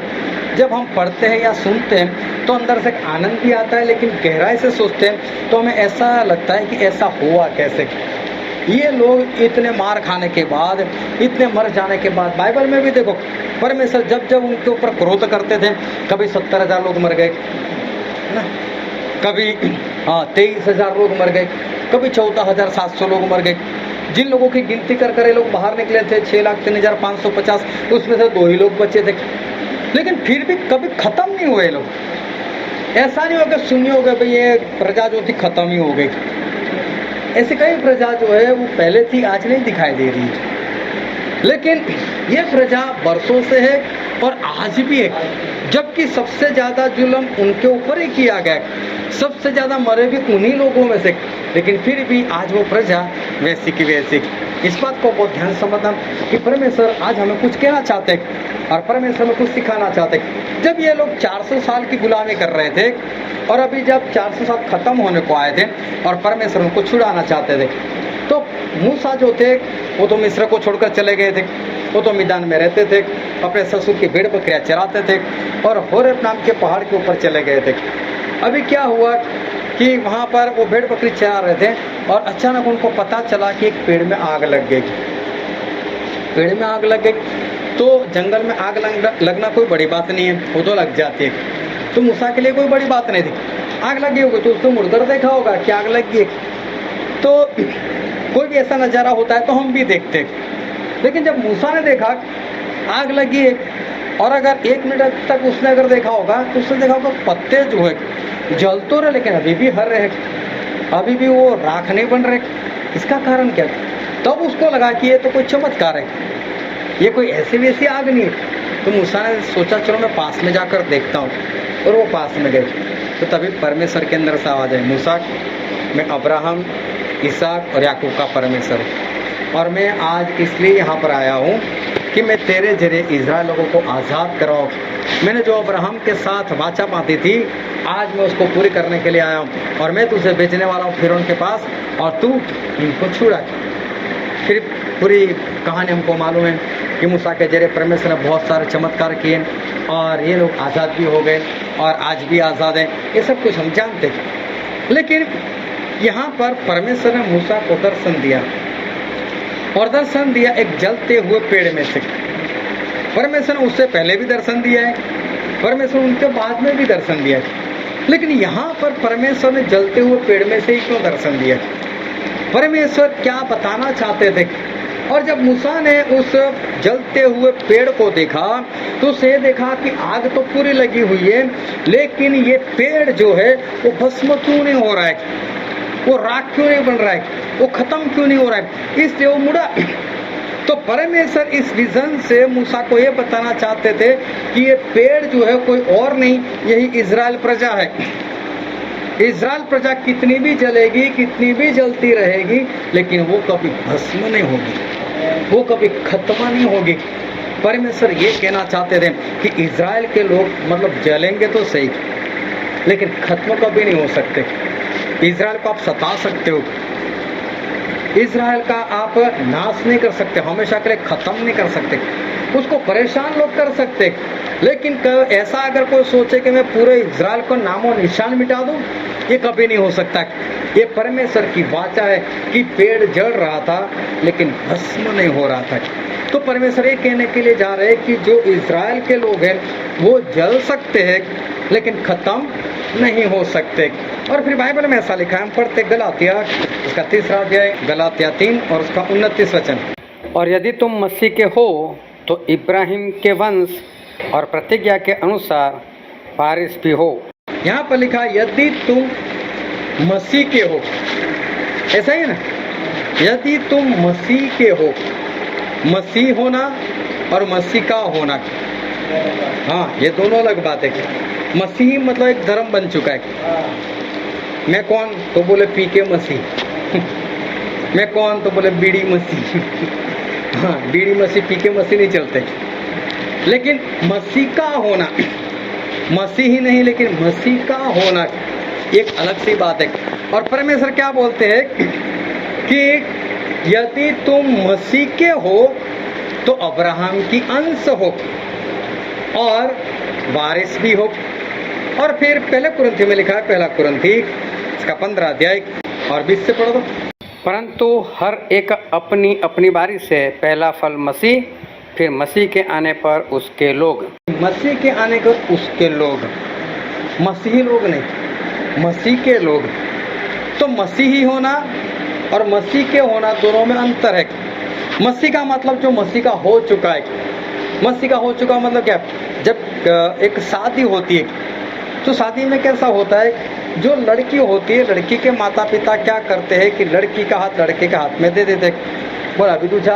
जब हम पढ़ते हैं या सुनते हैं तो अंदर से आनंद भी आता है, लेकिन गहराई से सोचते हैं तो हमें ऐसा लगता है कि ऐसा हुआ कैसे। ये लोग इतने मार खाने के बाद, इतने मर जाने के बाद, बाइबल में भी देखो परमेश्वर जब जब उनके ऊपर क्रोध करते थे, कभी 70,000 लोग मर गए ना, कभी 23,000 लोग मर गए, कभी 14,700 लोग मर गए। जिन लोगों की गिनती कर कर ये लोग बाहर निकले थे 6,03,550, उसमें से 2 ही लोग बचे थे, लेकिन फिर भी कभी खत्म नहीं हुए लोग। ऐसा नहीं होगा सुनिए होगा भाई ये प्रजा जो थी खत्म ही हो गई, ऐसे कई प्रजा जो है वो पहले थी, आज नहीं दिखाई दे रही है, लेकिन ये प्रजा बरसों से है और आज भी है। जबकि सबसे ज़्यादा जुल्म उनके ऊपर ही किया गया, सबसे ज़्यादा मरे भी उन्हीं लोगों में से, लेकिन फिर भी आज वो प्रजा वैसी की वैसी। इस बात को बहुत ध्यान समझना कि परमेश्वर आज हमें कुछ कहना चाहते हैं और परमेश्वर में कुछ सिखाना चाहते हैं। जब ये लोग 400 साल की गुलामी कर रहे थे और अभी जब 400 साल खत्म होने को आए थे और परमेश्वर उनको छुड़ाना चाहते थे, तो मूसा जो थे वो तो मिस्र को छोड़कर चले गए थे, वो तो मैदान में रहते थे, अपने ससुर की भेड़ बकरियाँ चराते थे और होरेब नाम के पहाड़ के ऊपर चले गए थे। अभी क्या हुआ कि वहाँ पर वो भेड़ बकरी चरा रहे थे और अचानक उनको पता चला कि एक पेड़ में आग लग गई। पेड़ में आग लग गई तो जंगल में आग लगना कोई बड़ी बात नहीं है, वो तो लग जाती है, तो मूसा के लिए कोई बड़ी बात नहीं थी। आग लगी होगी तो उसको मुड़कर देखा होगा कि आग लग गई, तो कोई भी ऐसा नज़ारा होता है तो हम भी देखते हैं। लेकिन जब मूसा ने देखा आग लगी है और अगर 1 मिनट तक उसने अगर देखा होगा तो उसने देखा होगा पत्ते जो है जल तो रहे लेकिन अभी भी हर रहे, अभी भी वो राख नहीं बन रहे। इसका कारण क्या? तब उसको लगा कि ये तो कोई चमत्कार है, ये कोई ऐसी वैसी आग नहीं है। तो मूसा ने सोचा चलो मैं पास में जाकर देखता हूँ, और वो पास में गए। तो तभी परमेश्वर के अंदर से आवाज़ है, मूसा मैं अब्राहम, इसहाक और याकूब का परमेश्वर हूँ, और मैं आज इसलिए यहाँ पर आया हूँ कि मैं तेरे जरिए इजराइल लोगों को आज़ाद कराऊँ। मैंने जो अब्राहम के साथ वाचा बांधी थी आज मैं उसको पूरी करने के लिए आया हूँ, और मैं तुझे बेचने वाला हूँ फिरौन के पास और तू इनको छुड़ा। फिर पूरी कहानी हमको मालूम है कि मूसा के जरिए परमेश्वर ने बहुत सारे चमत्कार किए और ये लोग आज़ाद भी हो गए और आज भी आज़ाद हैं। ये सब कुछ हम जानते हैं। लेकिन यहाँ पर परमेश्वर ने मूसा को दर्शन दिया, और दर्शन दिया एक जलते हुए पेड़ में से। परमेश्वर ने उससे पहले भी दर्शन दिया है, परमेश्वर उनके बाद में भी दर्शन दिया है, लेकिन यहाँ पर परमेश्वर ने जलते हुए पेड़ में से ही क्यों दर्शन दिया? परमेश्वर क्या बताना चाहते थे? और जब मूसा ने उस जलते हुए पेड़ को देखा तो उसे देखा कि आग तो पूरी लगी हुई है, लेकिन ये पेड़ जो है वो भस्म क्यों नहीं हो रहा है, वो राख क्यों नहीं बन रहा है, वो खत्म क्यों नहीं हो रहा है, इसलिए वो मुड़ा। तो परमेश्वर इस विजन से मूसा को ये बताना चाहते थे कि ये पेड़ जो है कोई और नहीं, यही इजराइल प्रजा है। इजराइल प्रजा कितनी भी जलेगी, कितनी भी जलती रहेगी, लेकिन वो कभी भस्म नहीं होगी, वो कभी खत्म नहीं होगी। परमेश्वर ये कहना चाहते थे कि इजराइल के लोग मतलब जलेंगे तो सही, लेकिन खत्म कभी नहीं हो सकते। इजराइल को आप सता सकते हो, इजराइल का आप नाश नहीं कर सकते, हमेशा के लिए खत्म नहीं कर सकते, उसको परेशान लोग कर सकते, लेकिन ऐसा अगर कोई सोचे कि मैं पूरे इजराइल को नामो निशान मिटा दूं, ये कभी नहीं हो सकता। ये परमेश्वर की वाचा है कि पेड़ जल रहा था लेकिन भस्म नहीं हो रहा था। तो परमेश्वर ये कहने के लिए जा रहे हैं कि जो इजराइल के लोग हैं वो जल सकते हैं लेकिन खत्म नहीं हो सकते। और फिर बाइबल में ऐसा लिखा है, हम पढ़ते गलातिया उसका 3रा अध्याय, गलातिया 3 और उसका 29 वचन। और यदि तुम मसीह के हो तो इब्राहिम के वंश और प्रतिज्ञा के अनुसार वारिस भी हो। यहाँ पर लिखा यदि तुम मसीह के हो, ऐसा ही है ना, यदि तुम मसीह के हो, मसीह होना और मसीह का होना, हाँ ये दोनों अलग बात है। मसीह मतलब एक धर्म बन चुका है। मैं कौन तो बोले पी के मसीह मैं कौन तो बोले बीड़ी मसीह हाँ बीड़ी मसीह पी के मसीह नहीं चलते, लेकिन मसीह का होना, मसीह ही नहीं लेकिन मसीह का होना एक अलग सी बात है। और परमेश्वर क्या बोलते हैं कि यदि तुम मसीह के हो तो अब्राहम की अंश हो और वारिस भी हो। और फिर पहले कुरिन्थी में लिखा है, पहला कुरिन्थी इसका 15 अध्याय और 20 से पढ़ो तो। परंतु हर एक अपनी अपनी बारी से पहला फल मसीह, फिर मसीह के आने पर उसके लोग। मसीह के आने पर उसके लोग, मसीही लोग नहीं, मसीह के लोग। तो मसीही होना और मसीह के होना दोनों में अंतर है। मसीह का मतलब जो मसीह का हो चुका है, मसीह का हो चुका मतलब क्या, जब एक शादी होती है तो शादी में कैसा होता है, जो लड़की होती है, लड़की के माता पिता क्या करते हैं कि लड़की का हाथ लड़के के हाथ में दे देते, बोल अभी तू जा,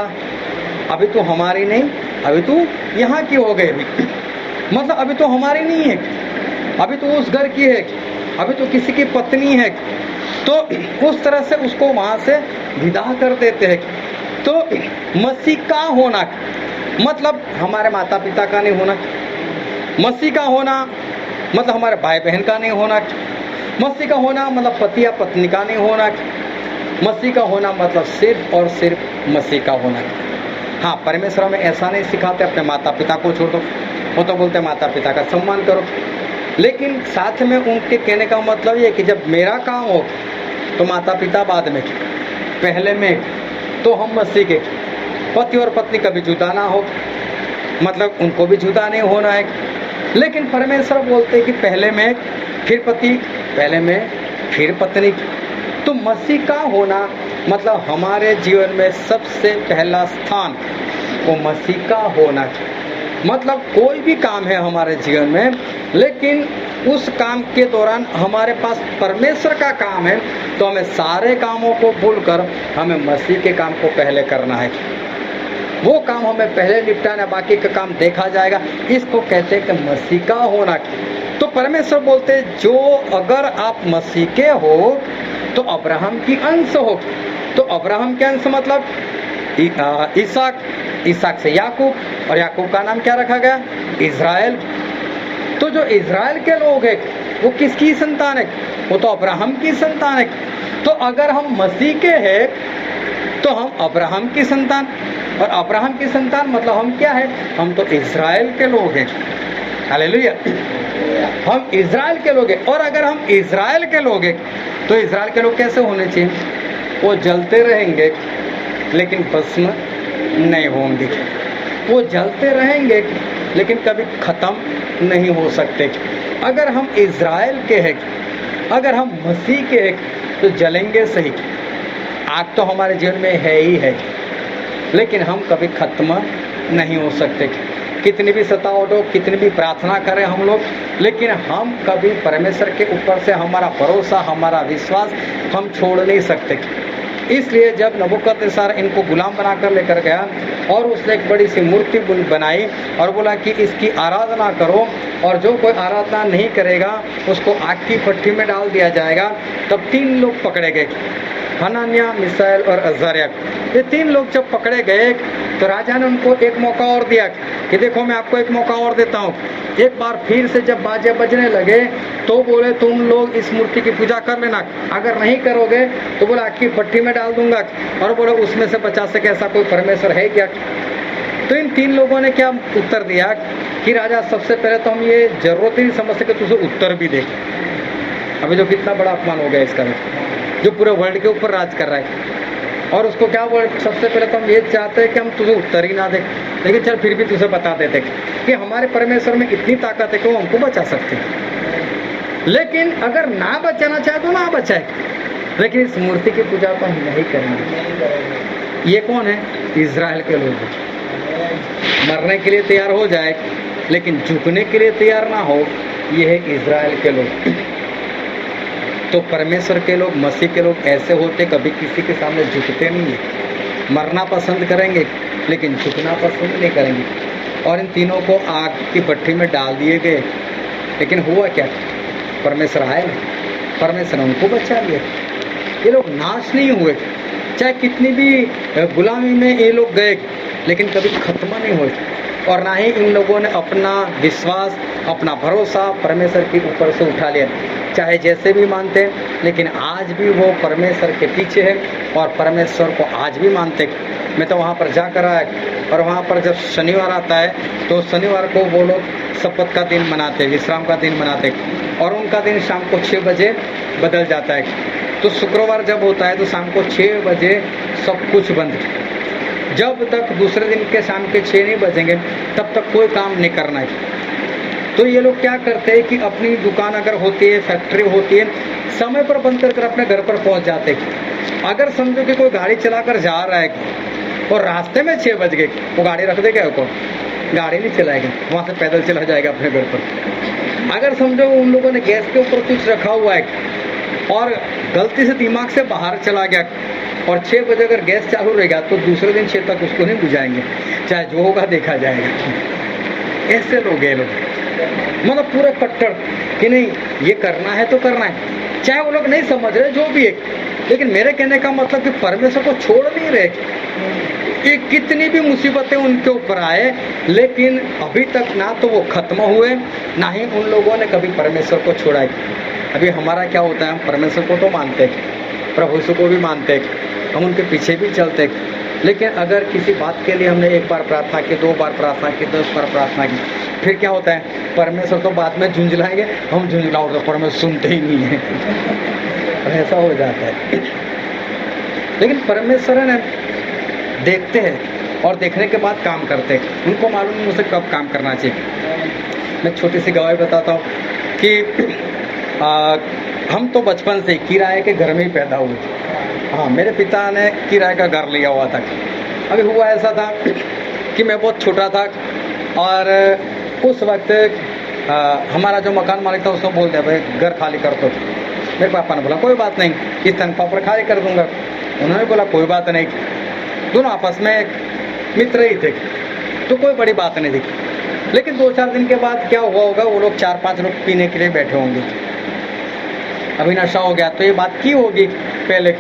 अभी तू हमारी नहीं, अभी तू यहाँ की हो गई, मतलब अभी तो हमारी नहीं है, अभी तो उस घर की है, अभी तो किसी की पत्नी है। तो उस तरह से उसको वहाँ से विदा कर देते हैं। तो मसीह का होना मतलब हमारे माता पिता का नहीं होना, मसीह का होना मतलब हमारे भाई बहन का नहीं होना, मसीह का होना मतलब पति या पत्नी का नहीं होना, मसीह का होना मतलब सिर्फ और सिर्फ मसीह का होना। हाँ, परमेश्वर हमें ऐसा नहीं सिखाते अपने माता पिता को छोड़ दो, वो तो बोलते माता पिता का सम्मान करो, लेकिन साथ में उनके कहने का मतलब ये कि जब मेरा काम हो तो माता पिता बाद में, पहले में तो हम मसीह के। पति और पत्नी कभी जुदा ना हो, मतलब उनको भी जुदा नहीं होना है, लेकिन परमेश्वर बोलते हैं कि पहले में फिर पति, पहले में फिर पत्नी। तो मसीह का होना मतलब हमारे जीवन में सबसे पहला स्थान वो मसीह का होना। मतलब कोई भी काम है हमारे जीवन में, लेकिन उस काम के दौरान हमारे पास परमेश्वर का काम है, तो हमें सारे कामों को भूलकर हमें मसीह के काम को पहले करना है। वो काम हमें पहले निपटाना, बाकी का काम देखा जाएगा। इसको कहते हैं कि मसीह का होना। तो परमेश्वर बोलते हैं जो अगर आप मसीह के हो तो अब्राहम की अंश हो। तो अब्राहम के अंश मतलब इसहाक, इसहाक से याकूब, और याकूब का नाम क्या रखा गया, इजराइल। तो जो इजराइल के लोग हैं वो किसकी संतान है, वो तो अब्राहम की संतान है। तो अगर हम मसीह के हैं तो हम अब्राहम की संतान, और अब्राहम की संतान मतलब हम क्या है, हम तो इजराइल के लोग हैं। हालेलुया, हम इजराइल के लोग हैं। और अगर हम इजराइल के लोग हैं तो इजराइल के लोग कैसे होने चाहिए, वो जलते रहेंगे लेकिन भस्म नहीं होंगे, वो जलते रहेंगे लेकिन कभी खत्म नहीं हो सकते। अगर हम इजराइल के हैं, अगर हम मसीह के हैं तो जलेंगे सही, आग तो हमारे जीवन में है ही है, लेकिन हम कभी खत्म नहीं हो सकते। कितनी भी सतावट हो, कितनी भी प्रार्थना करें हम लोग, लेकिन हम कभी परमेश्वर के ऊपर से हमारा भरोसा, हमारा विश्वास हम छोड़ नहीं सकते। इसलिए जब नबूकदनेस्सर इनको गुलाम बनाकर लेकर गया और उसने एक बड़ी सी मूर्ति बनाई और बोला कि इसकी आराधना करो, और जो कोई आराधना नहीं करेगा उसको आग की भट्ठी में डाल दिया जाएगा, तब 3 लोग पकड़े गए, हनन्याह, मिसाएल और अज़ारिया। ये 3 लोग जब पकड़े गए तो राजा ने उनको एक मौका और दिया कि देखो मैं आपको एक मौका और देता हूँ। एक बार फिर से जब बाजे बजने लगे तो बोले तुम लोग इस मूर्ति की पूजा कर लेना, अगर नहीं करोगे तो बोला आग की भट्ठी में डाल दूंगा। और बोले उसमें से 50 से ऐसा कोई परमेश्वर है क्या? तो इन 3 लोगों ने क्या उत्तर दिया कि राजा सबसे पहले तो हम ये जरूरत ही नहीं समझते कि तुझे उत्तर भी दे। अभी जो कितना बड़ा अपमान हो गया इसका, जो पूरे वर्ल्ड के ऊपर राज कर रहा है, और उसको क्या बोल, सबसे पहले तो हम ये चाहते हैं कि हम तुझे उत्तर ही ना दें, लेकिन चल फिर भी तुझे बता देते कि हमारे परमेश्वर में इतनी ताकत है कि वो हमको बचा सकते हैं। लेकिन अगर ना बचाना चाहे तो ना बचाए, लेकिन इस मूर्ति की पूजा को हम नहीं करना। ये कौन है? इजराइल के लोग। मरने के लिए तैयार हो जाए लेकिन झुकने के लिए तैयार ना हो, ये है इजराइल के लोग। तो परमेश्वर के लोग, मसीह के लोग ऐसे होते, कभी किसी के सामने झुकते नहीं है। मरना पसंद करेंगे लेकिन झुकना पसंद नहीं करेंगे। और इन तीनों को आग की भट्ठी में डाल दिए गए, लेकिन हुआ क्या? परमेश्वर आए, परमेश्वर उनको बचा लिया। ये लोग नाश नहीं हुए, चाहे कितनी भी गुलामी में ये लोग गए, लेकिन कभी खत्म नहीं हुए। और ना ही इन लोगों ने अपना विश्वास, अपना भरोसा परमेश्वर के ऊपर से उठा लिया, चाहे जैसे भी मानते, लेकिन आज भी वो परमेश्वर के पीछे है और परमेश्वर को आज भी मानते। मैं तो वहाँ पर जाकर आया, और वहाँ पर जब शनिवार आता है तो शनिवार को वो लोग सब्बत का दिन मनाते, विश्राम का दिन मनाते, और उनका दिन शाम को 6 बजे बदल जाता है। तो शुक्रवार जब होता है तो शाम को 6 बजे सब कुछ बंद। जब तक दूसरे दिन के शाम के 6 नहीं बजेंगे तब तक कोई काम नहीं करना है। तो ये लोग क्या करते हैं कि अपनी दुकान अगर होती है, फैक्ट्री होती है, समय पर बंद कर अपने घर पर पहुंच जाते हैं। अगर समझो कि कोई गाड़ी चलाकर जा रहा है और रास्ते में 6 बज गए, वो गाड़ी रख देगा, को गाड़ी नहीं चलाएगा, वहाँ से पैदल चला जाएगा अपने घर पर। अगर समझो उन लोगों ने गैस के ऊपर कुछ रखा हुआ है और गलती से दिमाग से बाहर चला गया, और 6 बजे अगर गैस चालू रहेगा तो दूसरे दिन 6 तक उसको नहीं बुझाएंगे, चाहे जो होगा देखा जाएगा। ऐसे लोग हैं लोग, मतलब पूरे कट्टर कि नहीं ये करना है तो करना है, चाहे वो लोग नहीं समझ रहे जो भी है। लेकिन मेरे कहने का मतलब कि परमेश्वर को छोड़ नहीं रहे। कि कितनी भी मुसीबतें उनके ऊपर आए, लेकिन अभी तक ना तो वो खत्म हुए, ना ही उन लोगों ने कभी परमेश्वर को छोड़ा है। अभी हमारा क्या होता है, हम परमेश्वर को तो मानते हैं, प्रभु यीशु को भी मानते हैं, हम उनके पीछे भी चलते हैं, लेकिन अगर किसी बात के लिए हमने 1 बार प्रार्थना की, 2 बार प्रार्थना की, 10 बार प्रार्थना की, फिर क्या होता है, परमेश्वर तो बाद में झुंझलाएंगे, हम झुंझलाओ तो परमेश्वर सुनते ही नहीं है। ऐसा हो जाता है। लेकिन परमेश्वर है ना, देखते हैं और देखने के बाद काम करते हैं। उनको मालूम नहीं मुझसे कब काम करना चाहिए। मैं छोटी सी गवाही बताता हूँ कि हम तो बचपन से किराए के घर में ही पैदा हुए। हाँ, मेरे पिता ने किराए का घर लिया हुआ था। अभी हुआ ऐसा था कि मैं बहुत छोटा था, और उस वक्त हमारा जो मकान मालिक था उसने बोल दिया भाई घर खाली कर दो। मेरे पापा ने बोला कोई बात नहीं, इस तनख्वाह पर खाली कर दूंगा। उन्होंने बोला कोई बात नहीं। दोनों आपस में मित्र ही थे, तो कोई बड़ी बात नहीं थी। लेकिन 2-4 दिन के बाद क्या हुआ होगा, वो लोग 4-5 लोग पीने के लिए बैठे होंगे। अभी नशा हो गया तो ये बात की होगी पहले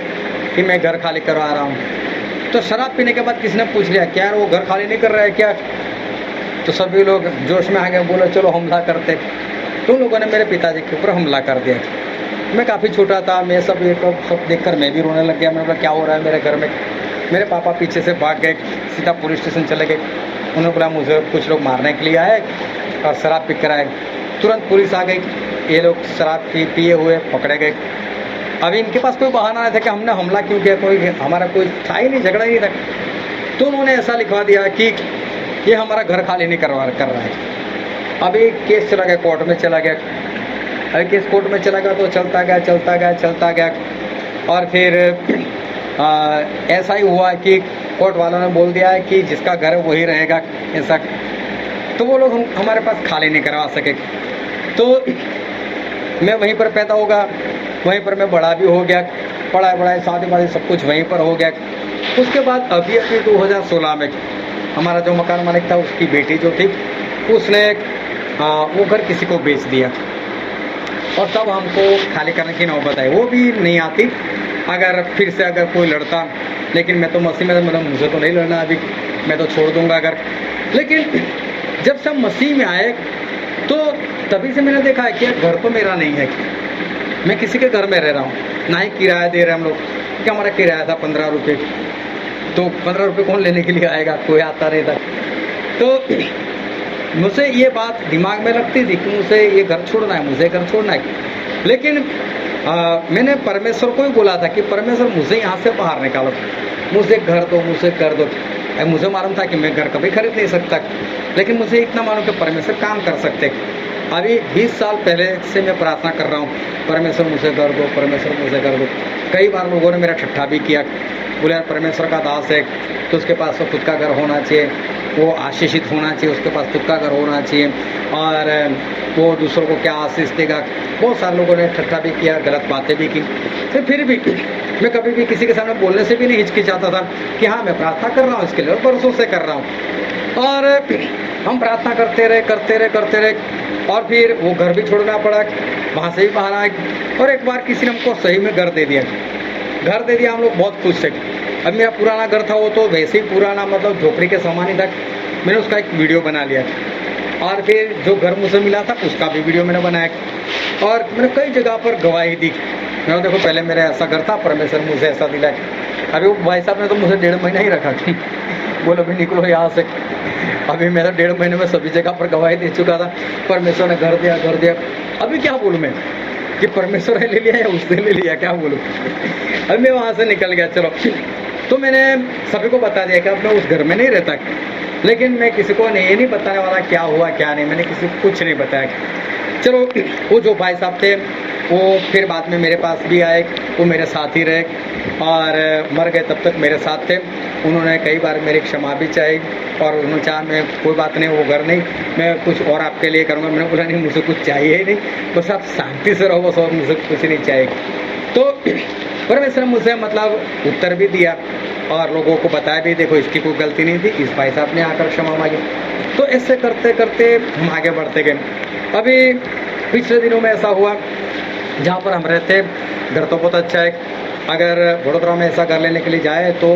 कि मैं घर खाली करवा रहा हूँ। तो शराब पीने के बाद किसी ने पूछ लिया क्या वो घर खाली नहीं कर रहा है क्या? तो सभी लोग जोश में आ गए, बोले चलो हमला करते। तो उन लोगों ने मेरे पिताजी के ऊपर हमला कर दिया। मैं काफ़ी छोटा था, मैं सब देखकर मैं भी रोने लग गया। मैंने बोला क्या हो रहा है मेरे घर में? मेरे पापा पीछे से भाग गए, सीधा पुलिस स्टेशन चले गए। उन्होंने बोला मुझे कुछ लोग मारने के लिए आए और शराब पी कर आए। तुरंत पुलिस आ गई, ये लोग शराब पिए हुए पकड़े गए। अभी इनके पास कोई बहाना नहीं था कि हमने हमला क्यों किया, कोई हमारा कोई था ही नहीं, झगड़ा ही नहीं था। तो उन्होंने ऐसा लिखवा दिया कि ये हमारा घर खाली नहीं कर रहा है। अभी केस चला गया, कोर्ट में चला गया। अभी केस कोर्ट में चला गया तो चलता गया। और फिर ऐसा ही हुआ कि कोर्ट वालों ने बोल दिया है कि जिसका घर है वही रहेगा ऐसा, तो वो लोग हमारे पास खाली नहीं करवा सके। तो मैं वहीं पर पैदा होगा, वहीं पर मैं बड़ा भी हो गया, पढ़ाई वढ़ाई शादी वादी सब कुछ वहीं पर हो गया। उसके बाद अभी 2016 में हमारा जो मकान मालिक था उसकी बेटी जो थी उसने वो घर किसी को बेच दिया और तब हमको खाली करने की नौबत आई। वो भी नहीं आती अगर फिर से अगर कोई लड़ता, लेकिन मैं तो मसीह में, मतलब मुझे तो नहीं लड़ना अभी, मैं तो छोड़ दूंगा अगर। लेकिन जब सब मसीह में आए तो तभी से मैंने देखा है कि घर तो मेरा नहीं है, मैं किसी के घर में रह रहा हूँ, ना ही किराया दे रहे हम लोग, क्योंकि हमारा किराया था 15 रुपये। तो 15 रुपये कौन लेने के लिए आएगा, कोई आता नहीं था। तो मुझे ये बात दिमाग में लगती थी कि मुझे ये घर छोड़ना है, मुझे घर छोड़ना है। लेकिन मैंने परमेश्वर को ही बोला था कि परमेश्वर मुझे यहाँ से बाहर निकालो, मुझे घर दो, मुझे घर दो। मुझे मालूम था कि मैं घर कभी खरीद नहीं सकता, लेकिन मुझे इतना मालूम कि परमेश्वर काम कर सकते। अभी 20 साल पहले से मैं प्रार्थना कर रहा हूँ, परमेश्वर मुझे कर दो, परमेश्वर मुझे कर दो। कई बार लोगों ने मेरा ठट्ठा भी किया, बोले यार परमेश्वर का दास है तो उसके पास तो खुद का घर होना चाहिए, वो आशीषित होना चाहिए, उसके पास खुद का घर होना चाहिए और वो दूसरों को क्या आशीष देगा। बहुत सारे लोगों ने ठट्ठा भी किया, गलत बातें भी की। तो फिर भी मैं कभी भी किसी के सामने बोलने से भी नहीं हिचकिचाता था कि हाँ मैं प्रार्थना कर रहा हूँ इसके लिए, और बरसों से कर रहा हूँ। और हम प्रार्थना करते रहे और फिर वो घर भी छोड़ना पड़ा, वहाँ से भी बाहर आए। और एक बार किसी ने हमको सही में घर दे दिया, हम लोग बहुत खुश थे। अब मेरा पुराना घर था, वो तो वैसे ही पुराना, मतलब झोपड़ी के समान ही था। मैंने उसका एक वीडियो बना लिया और फिर जो घर मुझे मिला था उसका भी वीडियो मैंने बनाया और मैंने कई जगह पर गवाही दी। मैंने देखो पहले मेरा ऐसा घर था, परमेश्वर मुझे ऐसा दिला। अभी वो भाई साहब ने तो मुझे 1.5 महीना ही रखा कि बोलो अभी निकलो यहाँ से। अभी मैं तो 1.5 महीने में सभी जगह पर गवाही दे चुका था, परमेश्वर ने घर दिया। अभी क्या बोलूँ मैं कि परमेश्वर ने ले लिया या उसने ले लिया, क्या बोलूँ। अभी मैं वहाँ से निकल गया। चलो, तो मैंने सभी को बता दिया कि अब मैं उस घर में नहीं रहता, लेकिन मैं किसी को ये नहीं बताने वाला क्या हुआ क्या नहीं, मैंने किसी को कुछ नहीं बताया। चलो, वो जो भाई साहब थे वो फिर बाद में मेरे पास भी आए, वो मेरे साथ ही रहे और मर गए तब तक मेरे साथ थे। उन्होंने कई बार मेरी क्षमा भी चाही और उन्होंने चाहा मैं कोई बात नहीं, वो घर नहीं, मैं कुछ और आपके लिए करूँगा। मैंने बोला नहीं, मुझे कुछ चाहिए ही नहीं, बस आप शांति से रहो, बस और मुझे कुछ नहीं चाहिए। तो परमेश्वर ने मुझे मतलब उत्तर भी दिया और लोगों को बताया भी, देखो इसकी कोई गलती नहीं थी, इस भाई साहब ने आकर क्षमा मांगी। तो ऐसे करते करते हम आगे बढ़ते गए। अभी पिछले दिनों में ऐसा हुआ, जहाँ पर हम रहते घर तो बहुत अच्छा है। अगर वडोदरा में ऐसा घर लेने के लिए जाए तो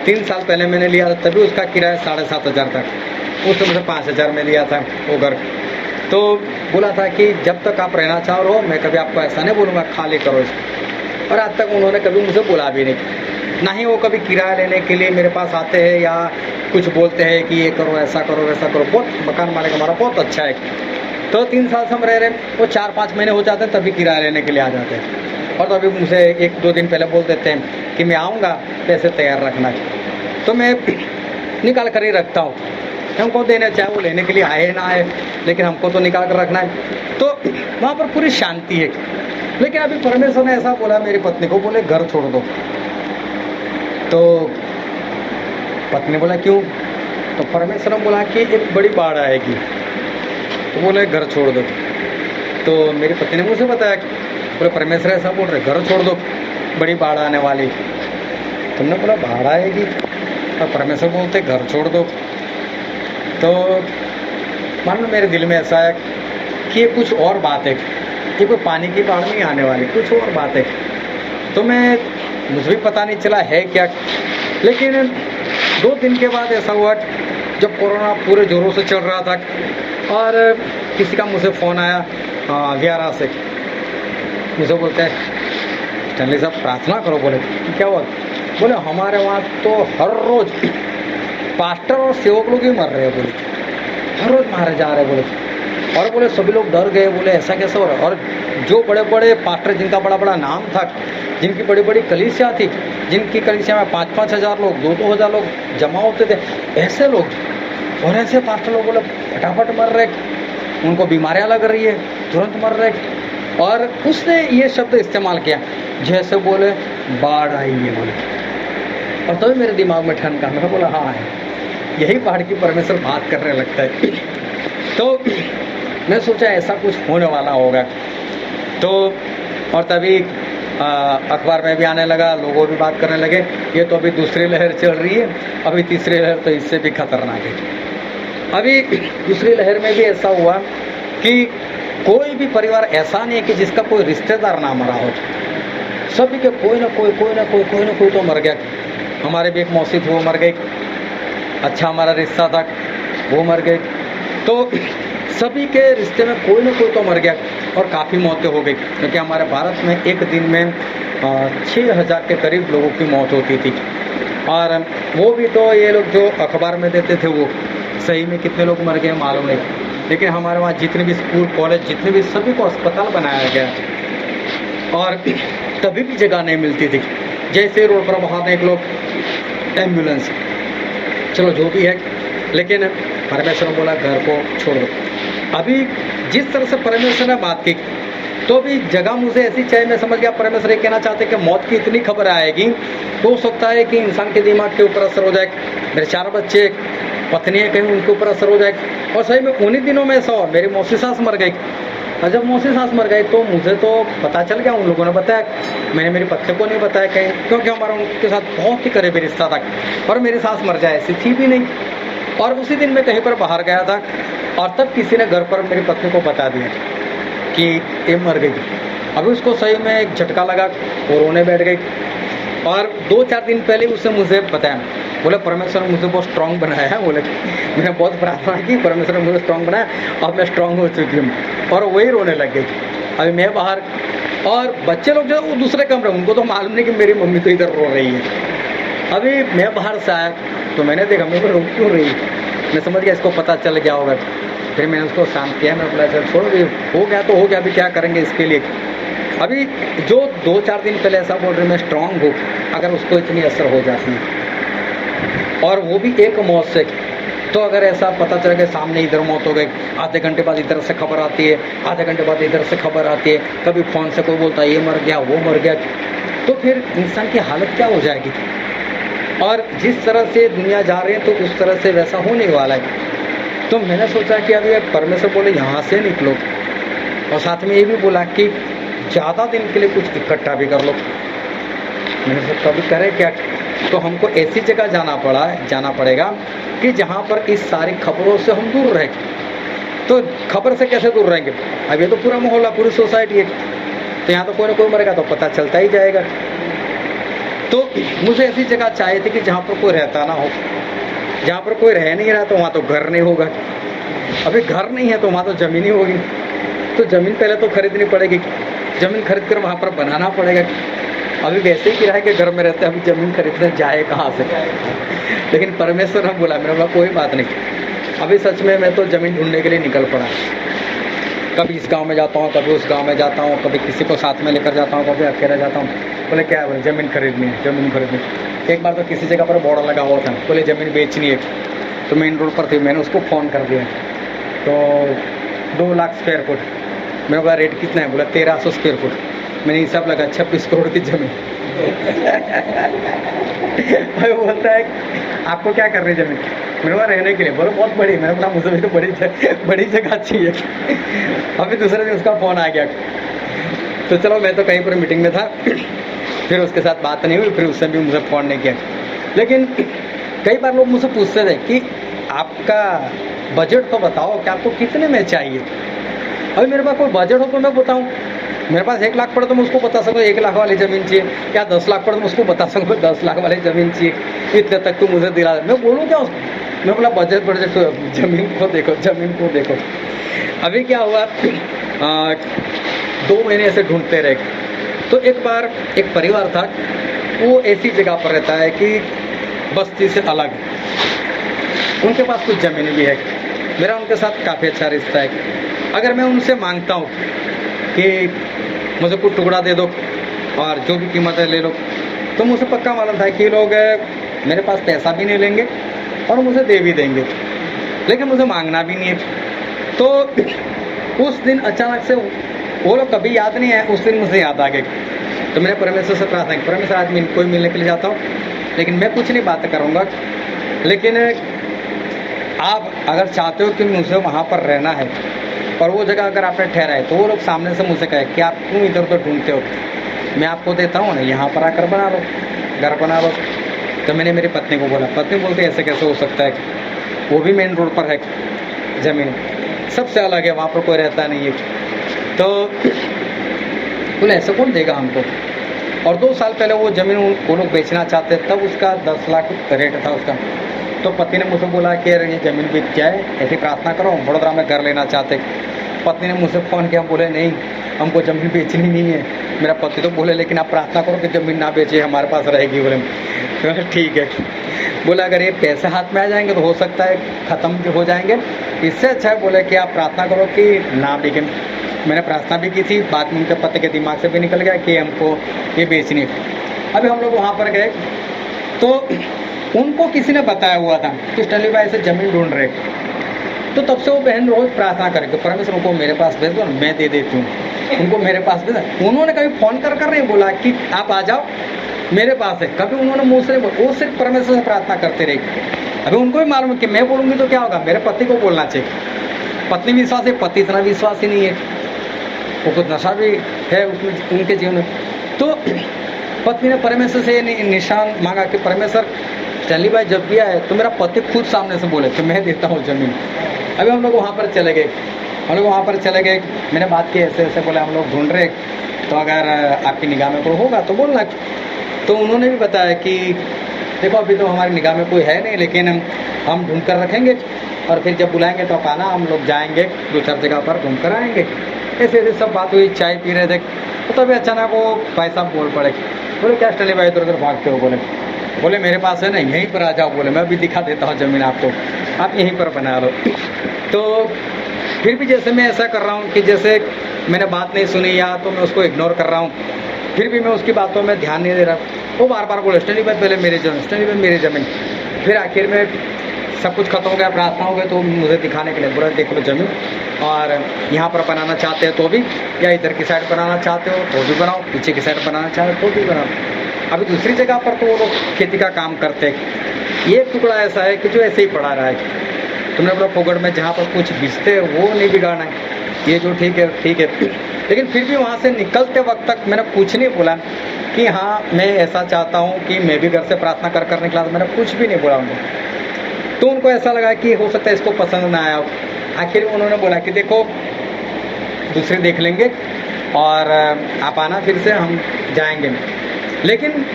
3 साल पहले मैंने लिया था, तभी उसका किराया 7,500 था। उस समय मुझे 5,000 में लिया था वो घर। तो बोला था कि जब तक आप रहना चाह रहे हो मैं कभी आपको ऐसा नहीं बोलूँगा खाली करो इसको, और आज तक उन्होंने कभी मुझे बोला भी नहीं। ना ही वो कभी किराया लेने के लिए मेरे पास आते हैं या कुछ बोलते हैं कि ये करो, ऐसा करो, वैसा करो। बहुत मकान मालिक हमारा बहुत अच्छा है। तो 3 साल से हम रह रहे, वो 4-5 महीने हो जाते हैं तभी किराया लेने के लिए आ जाते हैं। और तो अभी मुझे 1-2 दिन पहले बोल देते हैं कि मैं आऊँगा, पैसे तैयार रखना। तो मैं निकाल कर ही रखता हूँ, हमको देने चाहे वो लेने के लिए आए ना आए, लेकिन हमको तो निकाल कर रखना है। तो वहाँ पर पूरी शांति है। लेकिन अभी परमेश्वर ने ऐसा बोला मेरी पत्नी को, बोले घर छोड़ दो। तो पत्नी बोला क्यों? तो परमेश्वर ने बोला कि एक बड़ी बाढ़ आएगी, तो बोले घर छोड़ दो। तो मेरी पत्नी ने मुझे बताया, बोले परमेश्वर ऐसा बोल रहे घर छोड़ दो, बड़ी बाढ़ आने वाली। तुमने बोला बाढ़ आएगी और परमेश्वर बोलते घर छोड़ दो। तो मान लो मेरे दिल में ऐसा है कि ये कुछ और बात है, कि कोई पानी की बाढ़ नहीं आने वाली, कुछ और बात है। तो मुझे भी पता नहीं चला है क्या। लेकिन 2 दिन के बाद ऐसा हुआ जब कोरोना पूरे जोरों से चल रहा था और किसी का मुझे फ़ोन आया व्यारा से, मुझे बोलते हैं स्टैनली साहब प्रार्थना करो। बोले क्या हुआ? बोले हमारे वहाँ तो हर रोज़ पास्टर और सेवक लोग ही मर रहे हैं, बोले हर रोज़ मारे जा रहे हैं। बोले और बोले सभी लोग डर गए, बोले ऐसा कैसे हो रहा है। और जो बड़े बड़े पास्टर जिनका बड़ा बड़ा नाम था, जिनकी बड़ी बड़ी कलीसिया थी, जिनकी कलीसिया में 5-5 हज़ार लोग, 2-2 हज़ार लोग जमा होते थे, ऐसे लोग और ऐसे पास्टर लोग बोले फटाफट मर रहे, उनको बीमारियां लग रही है, तुरंत मर रहे। और उसने ये शब्द इस्तेमाल किया जैसे बोले बाढ़ आई है, बोले। और तभी मेरे दिमाग में ठनका, मैं बोला हाँ है, यही पहाड़ की परमेश्वर बात करने लगता है। तो मैं सोचा ऐसा कुछ होने वाला होगा। तो और तभी अखबार में भी आने लगा, लोगों भी बात करने लगे, ये तो अभी दूसरी लहर चल रही है, अभी तीसरी लहर तो इससे भी खतरनाक है। अभी दूसरी लहर में भी ऐसा हुआ कि कोई भी परिवार ऐसा नहीं है कि जिसका कोई रिश्तेदार ना मरा हो, सभी के कोई ना कोई तो मर गया। हमारे भी एक मौसी थी, वो मर गई, अच्छा हमारा रिश्ता था, वो मर गए। तो सभी के रिश्ते में कोई ना कोई तो मर गया और काफ़ी मौतें हो गई, क्योंकि हमारे भारत में एक दिन में 6000 के करीब लोगों की मौत होती थी। और वो भी तो ये लोग जो अखबार में देते थे, वो सही में कितने लोग मर गए मालूम नहीं। लेकिन हमारे वहाँ जितने भी स्कूल कॉलेज जितने भी, सभी को अस्पताल बनाया गया और तभी भी जगह नहीं मिलती थी। जैसे रोड पर वहाँ देख लो एम्बुलेंस, चलो जो भी है, लेकिन परमेश्वर ने बोला घर को छोड़ दो। अभी जिस तरह से परमेश्वर ने बात की, तो भी जगह मुझे ऐसी चाहिए। मैं समझ गया परमेश्वर ये कहना चाहते कि मौत की इतनी खबर आएगी तो हो सकता है कि इंसान के दिमाग के ऊपर असर हो जाए। मेरे 4 बच्चे, पत्नी है, कहीं उनके ऊपर असर हो जाए। और सही में उन्हीं दिनों में ऐसा हुआ, मेरी मौसी सास मर गई। और जब मौसी सास मर गई तो मुझे तो पता चल गया, उन लोगों ने बताया, मैंने मेरी पत्नी को नहीं बताया कहीं, क्योंकि हमारा उनके साथ बहुत ही करीबी रिश्ता था। और मेरी सास मर जाए ऐसी थी भी नहीं। और उसी दिन मैं कहीं पर बाहर गया था और तब किसी ने घर पर मेरी पत्नी को बता दिया कि ये मर गई। अभी उसको सही में एक झटका लगा, वो रोने बैठ गई। और 2-4 दिन पहले उसने मुझे बताया, बोले परमेश्वर ने मुझे बहुत स्ट्रांग बनाया है। बोले मैंने बहुत प्रार्थना की, परमेश्वर ने मुझे स्ट्रांग बनाया, अब मैं स्ट्रांग हो चुकी हूँ। और वही रोने लग गई। अभी मैं बाहर, और बच्चे लोग जो वो दूसरे कमरे, उनको तो मालूम नहीं कि मेरी मम्मी तो इधर रो रही है। अभी मैं बाहर से आया तो मैंने देखा, मेरे को रो क्यों रही है। मैं समझ गया इसको पता चल गया होगा। फिर मैंने उसको शांत किया, मैं बोला चल छोड़ो, हो गया तो हो गया, अभी क्या करेंगे इसके लिए। अभी जो 2-4 दिन पहले ऐसा बोल रही मैं स्ट्रांग हूँ, अगर उसको इतनी असर हो जाती है, और वो भी एक मौत से, तो अगर ऐसा पता चल गया सामने इधर मौत हो गई, आधे घंटे बाद इधर से खबर आती है, आधे घंटे बाद इधर से खबर आती है, कभी फ़ोन से कोई बोलता है ये मर गया वो मर गया, तो फिर इंसान की हालत क्या हो जाएगी। और जिस तरह से दुनिया जा रही है तो उस तरह से वैसा होने वाला है। तो मैंने सोचा कि अभी परमेश्वर बोले यहाँ से निकलो, और साथ में ये भी बोला कि ज़्यादा दिन के लिए कुछ इकट्ठा भी कर लो। मैंने सोचा अभी करें क्या, तो हमको ऐसी जगह जाना पड़ेगा कि जहाँ पर इस सारी खबरों से हम दूर रहें। तो खबर से कैसे दूर रहेंगे, अब ये तो पूरा मोहल्ला, पूरी सोसाइटी है, तो यहाँ तो कोई ना कोई मरेगा तो पता चलता ही जाएगा। तो मुझे ऐसी जगह चाहिए थी कि जहाँ पर कोई रहता ना हो। जहाँ पर कोई रह नहीं रहा तो वहाँ तो घर नहीं होगा, अभी घर नहीं है तो वहाँ तो ज़मीन ही होगी। तो ज़मीन पहले तो खरीदनी पड़ेगी, ज़मीन खरीद कर वहाँ पर बनाना पड़ेगा। अभी वैसे ही किराए के घर में रहते हैं, अभी ज़मीन खरीदने जाए कहाँ से। लेकिन परमेश्वर ने बोला, मैंने बोला कोई बात नहीं। अभी सच में मैं तो ज़मीन ढूंढने के लिए निकल पड़ा। कभी इस गांव में जाता हूँ, कभी उस गांव में जाता हूँ, कभी किसी को साथ में लेकर जाता हूँ, कभी अकेला जाता हूँ। बोले क्या बोले, ज़मीन खरीदनी है, ज़मीन खरीदनी। एक बार तो किसी जगह पर बोर्ड लगा हुआ था, बोले ज़मीन बेचनी है, तो मेन रोड पर थी। मैंने उसको फ़ोन कर दिया, तो 2 लाख स्क्वायर फुट। मैंने बोला रेट कितना है, बोला 1300 स्क्वायर फुट। मैंने हिसाब लगा 26 करोड़ की ज़मीन। भाई बोलता है आपको क्या कर रही है ज़मीन, मैंने बोला रहने के लिए। बोलो बहुत बड़ी। मैंने बोला मुझे भी तो बड़ी जगह चाहिए। अभी दूसरे दिन उसका फ़ोन आ गया, तो चलो मैं तो कहीं पर मीटिंग में था, फिर उसके साथ बात नहीं हुई, फिर उसने भी मुझे फ़ोन नहीं किया। लेकिन कई बार लोग मुझसे पूछते थे कि आपका बजट तो बताओ कि आपको कितने में चाहिए। अभी मेरे पास कोई बजट हो तो मैं बताऊँ, मेरे पास 1 लाख पड़े तो मैं उसको बता सकूँ 1 लाख वाली ज़मीन चाहिए, या 10 लाख पड़े तो मैं उसको बता सकूँ 10 लाख वाली ज़मीन चाहिए, इतने तक तो मुझे दिला। मैं बोलूँ क्या उसको, मैं बोला बजट ज़मीन को देखो, ज़मीन को देखो। अभी क्या हुआ, 2 महीने ऐसे ढूंढते रहे। तो एक बार एक परिवार था, वो ऐसी जगह पर रहता है कि बस्ती से अलग, उनके पास कुछ ज़मीन भी है, मेरा उनके साथ काफ़ी अच्छा रिश्ता है। अगर मैं उनसे मांगता हूँ कि मुझे कुछ टुकड़ा दे दो और जो भी कीमत है ले लो, तो मुझे पक्का मालूम था कि लोग मेरे पास पैसा भी नहीं लेंगे और मुझे दे भी देंगे, लेकिन मुझे मांगना भी नहीं है। तो उस दिन अचानक से वो लोग कभी याद नहीं आए, उस दिन मुझे याद आ गए। तो मैंने परमेश्वर से प्रार्थना की, परमेश्वर आज मैं कोई मिलने के लिए जाता हूँ, लेकिन मैं कुछ नहीं बात करूँगा। लेकिन आप अगर चाहते हो कि मुझे वहाँ पर रहना है और वो जगह अगर आपने ठहरा है, तो वो लोग सामने से मुझसे कहे कि आप क्यों इधर उधर ढूंढते हो, मैं आपको देता हूँ ना, यहाँ पर आकर बना लो, घर बना लो। तो मैंने मेरी पत्नी को बोला, पत्नी बोलती ऐसे कैसे हो सकता है, वो भी मेन रोड पर है ज़मीन, सबसे अलग है, वहाँ पर कोई रहता नहीं है। तो बोले ऐसे कौन देगा हमको। और 2 साल पहले वो ज़मीन वो लोग बेचना चाहते, तब उसका 10 लाख रेट था उसका। तो पति ने मुझसे बोला कि अरे ये ज़मीन बिक जाए, ऐसी प्रार्थना करो, बड़ोदरा में घर लेना चाहते। पत्नी ने मुझसे फ़ोन किया, बोले नहीं हमको ज़मीन बेचनी नहीं है। मेरा पति तो बोले लेकिन आप प्रार्थना करो कि ज़मीन ना बेचे, हमारे पास रहेगी। बोले ठीक है। बोला अगर ये पैसे हाथ में आ जाएंगे तो हो सकता है ख़त्म हो जाएंगे, इससे अच्छा है बोले कि आप प्रार्थना करो कि ना बिके। मैंने प्रार्थना भी की थी, बाद में उनके पति के दिमाग से भी निकल गया कि हमको ये बेचनी है। अभी हम लोग वहाँ पर गए तो उनको किसी ने बताया हुआ था कि स्टैनली भाई से ज़मीन ढूंढ रहे। तो तब से वो बहन रोज़ प्रार्थना करके परमेश्वर को मेरे पास भेज दो, मैं दे देती हूँ, उनको मेरे पास भेजा। उन्होंने कभी फ़ोन कर नहीं बोला कि आप आ जाओ मेरे पास है, कभी उन्होंने मुँह से नहीं बोला, वो सिर्फ परमेश्वर से प्रार्थना करते रहे। अभी उनको भी मालूम है कि मैं बोलूँगी तो क्या होगा, मेरे पति को बोलना चाहिए। पत्नी विश्वास है, पति इतना विश्वास ही नहीं है, वो कुछ नशा भी है उसमें उनके जीवन में। तो पत्नी ने परमेश्वर से ये निशान मांगा कि परमेश्वर स्टैनली भाई जब भी आए तो मेरा पति खुद सामने से बोले कि मैं देता हूँ ज़मीन। अभी हम लोग वहाँ पर चले गए, मैंने बात की ऐसे ऐसे, बोले हम लोग ढूंढ रहे, तो अगर आपकी निगाह में कोई होगा तो बोलना। तो उन्होंने भी बताया कि देखो अभी तो हमारी निगाह में कोई है नहीं, लेकिन हम ढूंढ कर रखेंगे और फिर जब बुलाएंगे तो आप आना, हम लोग जाएंगे 2-4 जगह पर घूम कर आएंगे। ऐसे ऐसे सब बात हुई, चाय पी रहे थे। तो तभी अचानक वो भाई साहब बोल पड़े, बोले क्या स्टैनली भाई इधर उधर भागते हो। बोले मेरे पास है ना, यहीं पर आ जाओ, बोले मैं अभी दिखा देता हूँ ज़मीन आपको, आप यहीं पर बना लो। तो फिर भी जैसे मैं ऐसा कर रहा हूँ कि जैसे मैंने बात नहीं सुनी या तो मैं उसको इग्नोर कर रहा हूँ, फिर भी मैं उसकी बातों में ध्यान नहीं दे रहा। वो बार बार बोले स्टैनली भाई पहले मेरी ज़मीन, स्टैनली भाई मेरी ज़मीन। फिर आखिर में सब कुछ खत्म हो गया, प्रार्थना हो गई, तो मुझे दिखाने के लिए बोला देख लो ज़मीन, और यहाँ पर बनाना चाहते हो तो भी, या इधर की साइड बनाना चाहते हो तो भी बनाओ, पीछे की साइड बनाना चाहते हो तो भी बनाओ। अभी दूसरी जगह पर तो वो लोग खेती का काम करते हैं, ये टुकड़ा ऐसा है कि जो ऐसे ही पड़ा रहा है। तुमने बोला फोगड़ में जहाँ पर कुछ बिछते हैं वो नहीं बिगाड़ना है, ये जो ठीक है। लेकिन फिर भी वहाँ से निकलते वक्त तक मैंने कुछ नहीं बोला कि हाँ मैं ऐसा चाहता हूँ कि मैं भी घर से प्रार्थना कर निकला, तो मैंने कुछ भी नहीं बोला उनको। तो उनको ऐसा लगा कि हो सकता है इसको पसंद ना आया। आखिर उन्होंने बोला कि देखो दूसरे देख लेंगे और आप आना, फिर से हम जाएंगे, लेकिन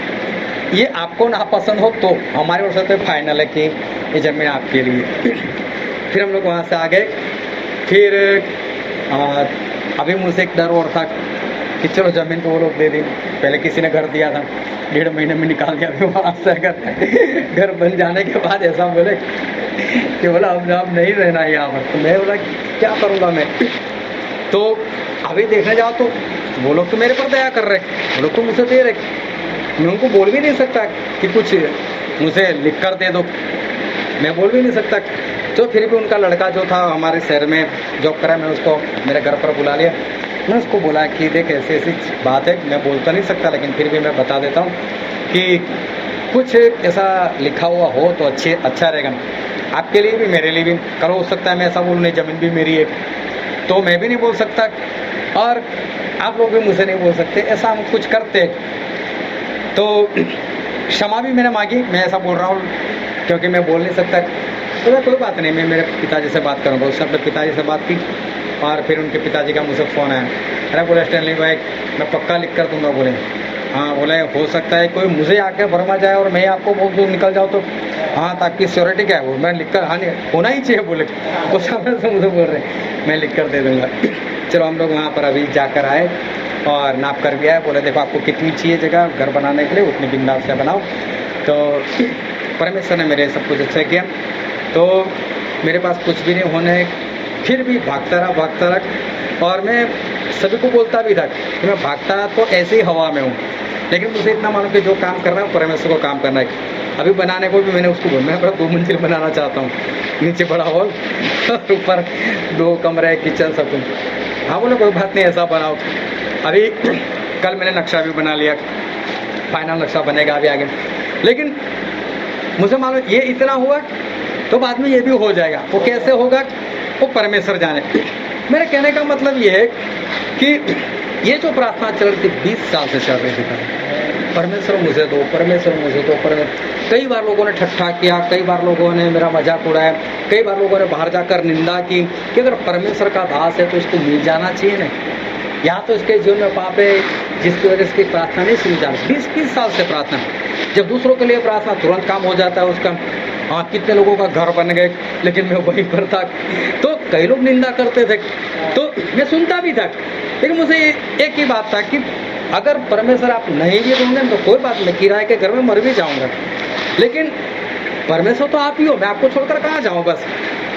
ये आपको ना पसंद हो तो हमारे ओर से तो फाइनल है कि ये ज़मीन आपके लिए। फिर हम लोग वहाँ से आ गए। फिर अभी मुझसे एक डर और था कि चलो ज़मीन तो वो लोग दे दी, पहले किसी ने घर दिया था, 1.5 महीने में निकाल दिया। फिर वहाँ से घर बन जाने के बाद ऐसा बोले कि बोला अब नहीं रहना है यहाँ पर। तो मैं बोला क्या करूँगा मैं। तो अभी देखने जाओ तो वो लोग तो मेरे पर दया कर रहे, वो लोग तो मुझसे दे रहे, मैं उनको बोल भी नहीं सकता कि कुछ मुझे लिख कर दे दो, मैं बोल भी नहीं सकता। तो फिर भी उनका लड़का जो था हमारे शहर में जॉब करा, मैं उसको मेरे घर पर बुला लिया। मैं उसको बोला कि देख ऐसी ऐसी बात है, मैं बोल तो नहीं सकता लेकिन फिर भी मैं बता देता हूँ कि कुछ ऐसा लिखा हुआ हो तो अच्छा रहेगा आपके लिए भी मेरे लिए भी। कल हो सकता है मैं ऐसा बोलूँ नहीं ज़मीन भी मेरी है, तो मैं भी नहीं बोल सकता और आप लोग भी मुझसे नहीं बोल सकते, ऐसा हम कुछ करते। तो क्षमा भी मैंने मांगी, मैं ऐसा बोल रहा हूँ क्योंकि मैं बोल नहीं सकता। तो कोई बात नहीं, मैं मेरे पिताजी से बात करूँगा। उसने अपने पिताजी से बात की और फिर उनके पिताजी का मुझसे फ़ोन आया। अरे बोले स्टैनली भाई मैं पक्का लिख कर दूँगा। बोले हाँ, बोले हो सकता है कोई मुझे आके भरमा जाए और मैं आपको बोल दूँ निकल जाओ तो हाँ, ताकि श्योरिटी क्या है वो मैं लिख कर, हाँ नहीं होना ही चाहिए। बोले वो सामने से मुझे बोल रहे मैं लिख कर दे दूँगा। चलो हम लोग वहाँ पर अभी जाकर आए और नाप कर भी आए। बोले देखो आपको कितनी चाहिए जगह घर बनाने के लिए, उतनी बिंदास से बनाओ। तो परमेश्वर ने मेरे सब कुछ अच्छा किया। तो मेरे पास कुछ भी नहीं होने, फिर भी भागता रहा। और मैं सभी को बोलता भी था कि मैं भागता तो ऐसे ही हवा में हूँ, लेकिन मुझे इतना मालूम कि जो काम करना है परमेश्वर को काम करना है। अभी बनाने को भी मैंने उसको बोला मैं 2 मंजिल बनाना चाहता हूँ, नीचे बड़ा हॉल ऊपर 2 कमरे किचन सब कुछ। हाँ बोले कोई बात नहीं ऐसा बनाओ। अभी कल मैंने नक्शा भी बना लिया, फाइनल नक्शा बनेगा अभी आगे। लेकिन मुझे मालूम ये इतना हुआ तो बाद में ये भी हो जाएगा। वो कैसे होगा वो परमेश्वर जाने। मेरे कहने का मतलब ये है कि ये जो प्रार्थना चल रही थी 20 साल से चल रही थी, परमेश्वर मुझे दो, परमेश्वर मुझे दो, परमेश्वर। कई बार लोगों ने ठट्ठा किया, कई बार लोगों ने मेरा मजाक उड़ाया, कई बार लोगों ने बाहर जाकर निंदा की कि अगर परमेश्वर का दास है तो इसको मिल जाना चाहिए ना, या तो इसके जीवन में पाप है जिसकी वजह से इसकी प्रार्थना नहीं सुनी जा रही। 20 साल से प्रार्थना, जब दूसरों के लिए प्रार्थना तुरंत काम हो जाता है उसका। हाँ, कितने लोगों का घर बन गए, लेकिन मैं वहीं पर था। तो कई लोग निंदा करते थे तो मैं सुनता भी था, लेकिन मुझे एक ही बात था कि अगर परमेश्वर आप नहीं भी दोगे तो कोई बात नहीं, किराए के घर में मर भी जाऊंगा, लेकिन परमेश्वर तो आप ही हो, मैं आपको छोड़कर कहाँ जाऊँ बस।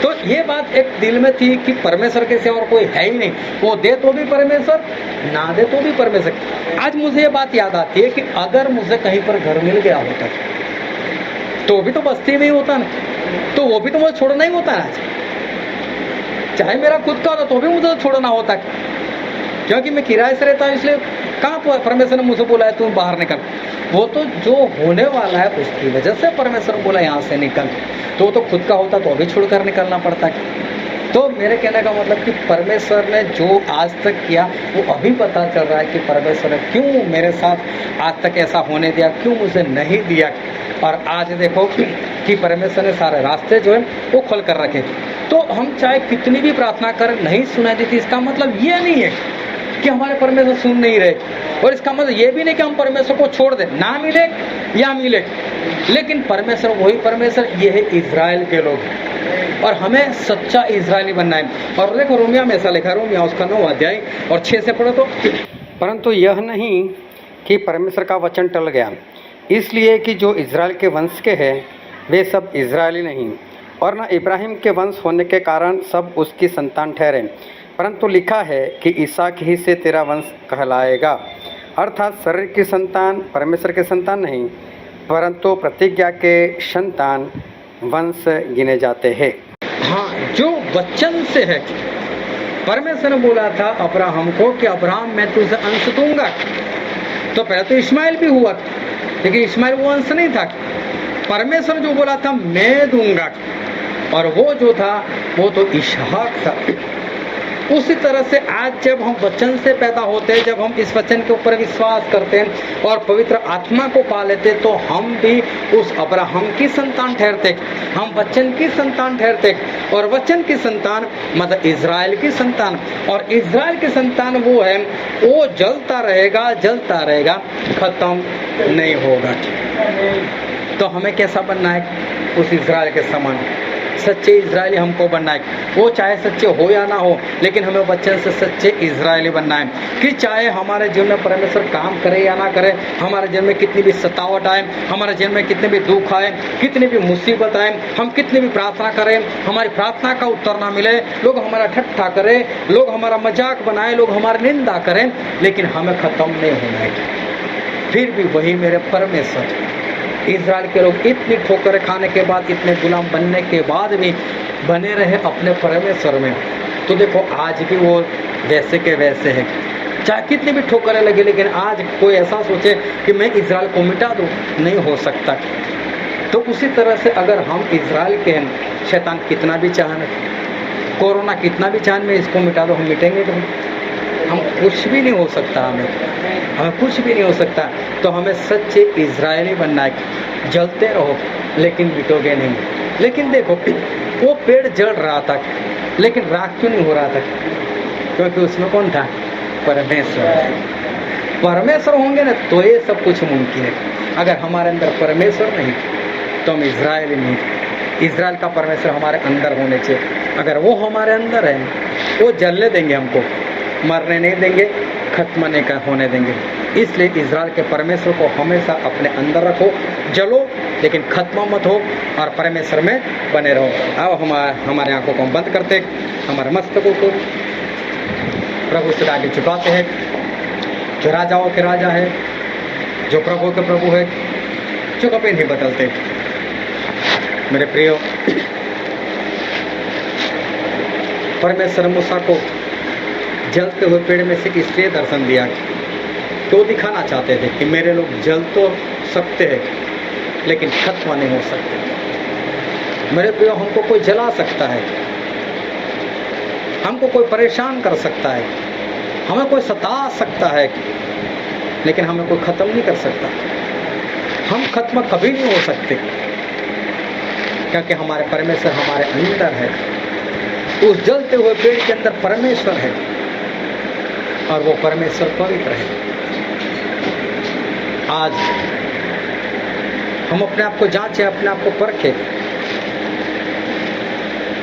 तो ये बात एक दिल में थी कि परमेश्वर के सिवा और कोई है ही नहीं, वो दे तो भी परमेश्वर, ना दे तो भी परमेश्वर। आज मुझे ये बात याद आती है कि अगर मुझे कहीं पर घर मिल गया होता तो भी तो बस्ती में ही होता ना, तो वो भी तो मुझे छोड़ना ही होता ना। आज चाहे मेरा खुद का होता तो भी मुझे छोड़ना होता, क्योंकि मैं किराए से रहता हूँ, इसलिए कहाँ परमेश्वर ने मुझे बोला है तुम बाहर निकल। वो तो जो होने वाला है उसकी वजह से परमेश्वर बोला यहाँ से निकल, तो वो तो खुद का होता तो अभी छोड़कर निकलना पड़ता। तो मेरे कहने का मतलब कि परमेश्वर ने जो आज तक किया वो अभी पता चल रहा है कि परमेश्वर ने क्यों मेरे साथ आज तक ऐसा होने दिया, क्यों मुझे नहीं दिया। और आज देखो कि परमेश्वर ने सारे रास्ते जो है वो खोल कर रखे। तो हम चाहे कितनी भी प्रार्थना करें नहीं सुनाई देती, इसका मतलब ये नहीं है कि हमारे परमेश्वर सुन नहीं रहे, और इसका मतलब ये भी नहीं कि हम परमेश्वर को छोड़ दें, ना मिले या मिले, लेकिन परमेश्वर वही परमेश्वर, ये है इजराइल के लोग, और हमें सच्चा इजरायली बनना है। और देखो रोमिया में ऐसा लिखा, रोमिया उसका 9 अध्याय और 6 से पढ़ो तो। परंतु यह नहीं कि परमेश्वर का वचन टल गया, इसलिए कि जो इजराइल के वंश के हैं वे सब इजरायली नहीं, और न इब्राहिम के वंश होने के कारण सब उसकी संतान ठहरे, परंतु लिखा है कि इसहाक ही से तेरा वंश कहलाएगा। अर्थात शरीर की संतान परमेश्वर के संतान नहीं, परंतु प्रतिज्ञा के संतान वंश गिने जाते हैं। हाँ, जो वचन से है, परमेश्वर ने बोला था अब्राहम को कि अब्राहम मैं तुझे अंश दूंगा, तो पहले तो इस्माइल भी हुआ, लेकिन इस्माइल वो अंश नहीं था। परमेश्वर जो बोला था मैं दूंगा, और वो जो था वो तो इसहाक था। उसी तरह से आज जब हम वचन से पैदा होते हैं, जब हम इस वचन के ऊपर विश्वास करते हैं और पवित्र आत्मा को पा लेते, तो हम भी उस अब्राहम की संतान ठहरते, हम वचन की संतान ठहरते। और वचन की संतान मतलब इजराइल की संतान, और इजराइल की संतान वो है, वो जलता रहेगा, खत्म नहीं होगा। तो हमें कैसा बनना है? उस इजराइल के समान सच्चे इजरायली हमको बनना है। वो चाहे सच्चे हो या ना हो, लेकिन हमें वचन से सच्चे इजरायली बनना है। कि चाहे हमारे जीवन में परमेश्वर काम करे या ना करे, हमारे जीवन में कितनी भी सतावट आए, हमारे जीवन में कितने भी दुख आए, कितनी भी मुसीबत आए, हम कितनी भी प्रार्थना करें, हमारी प्रार्थना का उत्तर ना मिले, लोग हमारा ठट्ठा करें, लोग हमारा मजाक बनाए, लोग हमारी निंदा करें, लेकिन हमें खत्म नहीं होना है। फिर भी वही मेरे परमेश्वर, इजराइल के लोग इतनी ठोकरें खाने के बाद, इतने गुलाम बनने के बाद भी बने रहे अपने परमेश्वर में। तो देखो आज भी वो वैसे के वैसे है, चाहे कितनी भी ठोकरें लगे, लेकिन आज कोई ऐसा सोचे कि मैं इजराइल को मिटा दूं, नहीं हो सकता। तो उसी तरह से अगर हम इजराइल के हैं, शैतान कितना भी चाहने, कोरोना कितना भी चाहने, इसको मिटा दो, हम मिटेंगे तो हम कुछ भी नहीं हो सकता, हमें कुछ भी नहीं हो सकता। तो हमें सच्चे इजरायली बनना है। जलते रहो लेकिन मिटोगे नहीं। लेकिन देखो वो पेड़ जल रहा था, लेकिन राख क्यों नहीं हो रहा था? क्योंकि उसमें कौन था? परमेश्वर। परमेश्वर होंगे ना तो ये सब कुछ मुमकिन है। अगर हमारे अंदर परमेश्वर नहीं तो हम इजरायली नहीं। इजराइल का परमेश्वर हमारे अंदर होने चाहिए। अगर वो हमारे अंदर है, वो जलने देंगे, हमको मरने नहीं देंगे, खत्म नहीं होने देंगे। इसलिए इजराइल के परमेश्वर को हमेशा अपने अंदर रखो, जलो लेकिन खत्म मत हो, और परमेश्वर में बने रहो। अब हमारे आंखों को हम बंद करते, हमारे मस्तकों को प्रभु से आगे झुकाते हैं। जो राजाओं के राजा है, जो प्रभु के प्रभु है, जो कभी नहीं बदलते। मेरे प्रियो, परमेश्वर मूसा को जलते हुए पेड़ में से इसलिए दर्शन दिया तो दिखाना चाहते थे कि मेरे लोग जल तो सकते हैं, लेकिन खत्म नहीं हो सकते। मेरे प्रियो, हमको कोई जला सकता है, हमको कोई परेशान कर सकता है, हमें कोई सता सकता है, लेकिन हमें कोई खत्म नहीं कर सकता। हम खत्म कभी नहीं हो सकते, क्योंकि हमारे परमेश्वर हमारे अंदर है। उस जलते हुए पेड़ के अंदर परमेश्वर है और वो परमेश्वर पवित्र है। आज हम अपने आप को जांचें, अपने आप को परखें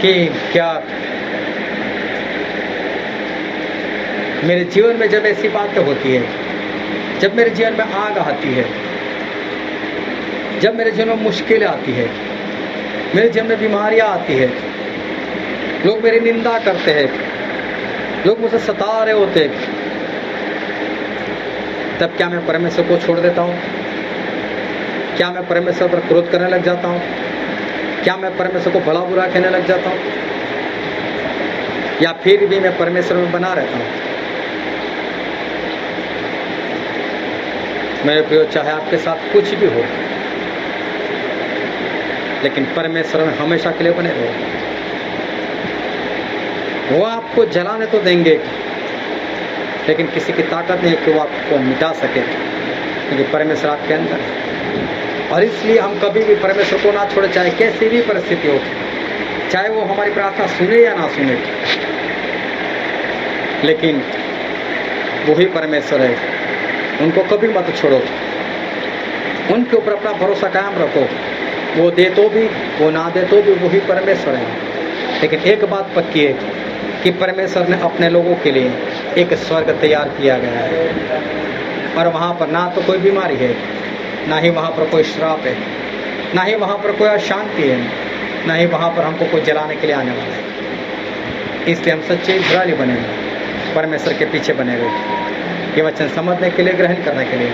कि क्या मेरे जीवन में जब ऐसी बातें होती है, जब मेरे जीवन में आग आती है, जब मेरे जीवन में मुश्किलें आती है, मेरे जीवन में बीमारियां आती है, लोग मेरी निंदा करते हैं, लोग मुझे सता रहे होते, तब क्या मैं परमेश्वर को छोड़ देता हूँ? क्या मैं परमेश्वर पर क्रोध करने लग जाता हूँ? क्या मैं परमेश्वर को भला बुरा कहने लग जाता हूँ? या फिर भी मैं परमेश्वर में बना रहता हूँ? मेरे प्रियो, चाहे आपके साथ कुछ भी हो, लेकिन परमेश्वर में हमेशा के लिए बने रहो। वो आपको जलाने तो देंगे, लेकिन किसी की ताकत नहीं कि वो आपको मिटा सके, क्योंकि परमेश्वर आपके अंदर है। और इसलिए हम कभी भी परमेश्वर को ना छोड़े, चाहे कैसी भी परिस्थिति हो, चाहे वो हमारी प्रार्थना सुने या ना सुने, लेकिन वही परमेश्वर है, उनको कभी मत छोड़ो, उनके ऊपर अपना भरोसा कायम रखो। वो दे तो भी, वो ना दे तो भी, वही परमेश्वर है। लेकिन एक बात पक्की है कि परमेश्वर ने अपने लोगों के लिए एक स्वर्ग तैयार किया गया है, और वहाँ पर ना तो कोई बीमारी है, ना ही वहाँ पर कोई श्राप है, ना ही वहाँ पर कोई अशांति है, ना ही वहाँ पर हमको कोई जलाने के लिए आने वाला है। इसलिए हम सच्चे इस्राएली बने, परमेश्वर के पीछे बने रहे, ये वचन समझने के लिए, ग्रहण करने के लिए,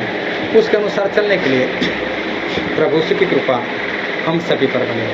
उसके अनुसार चलने के लिए। प्रभु की कृपा हम सभी पर बने।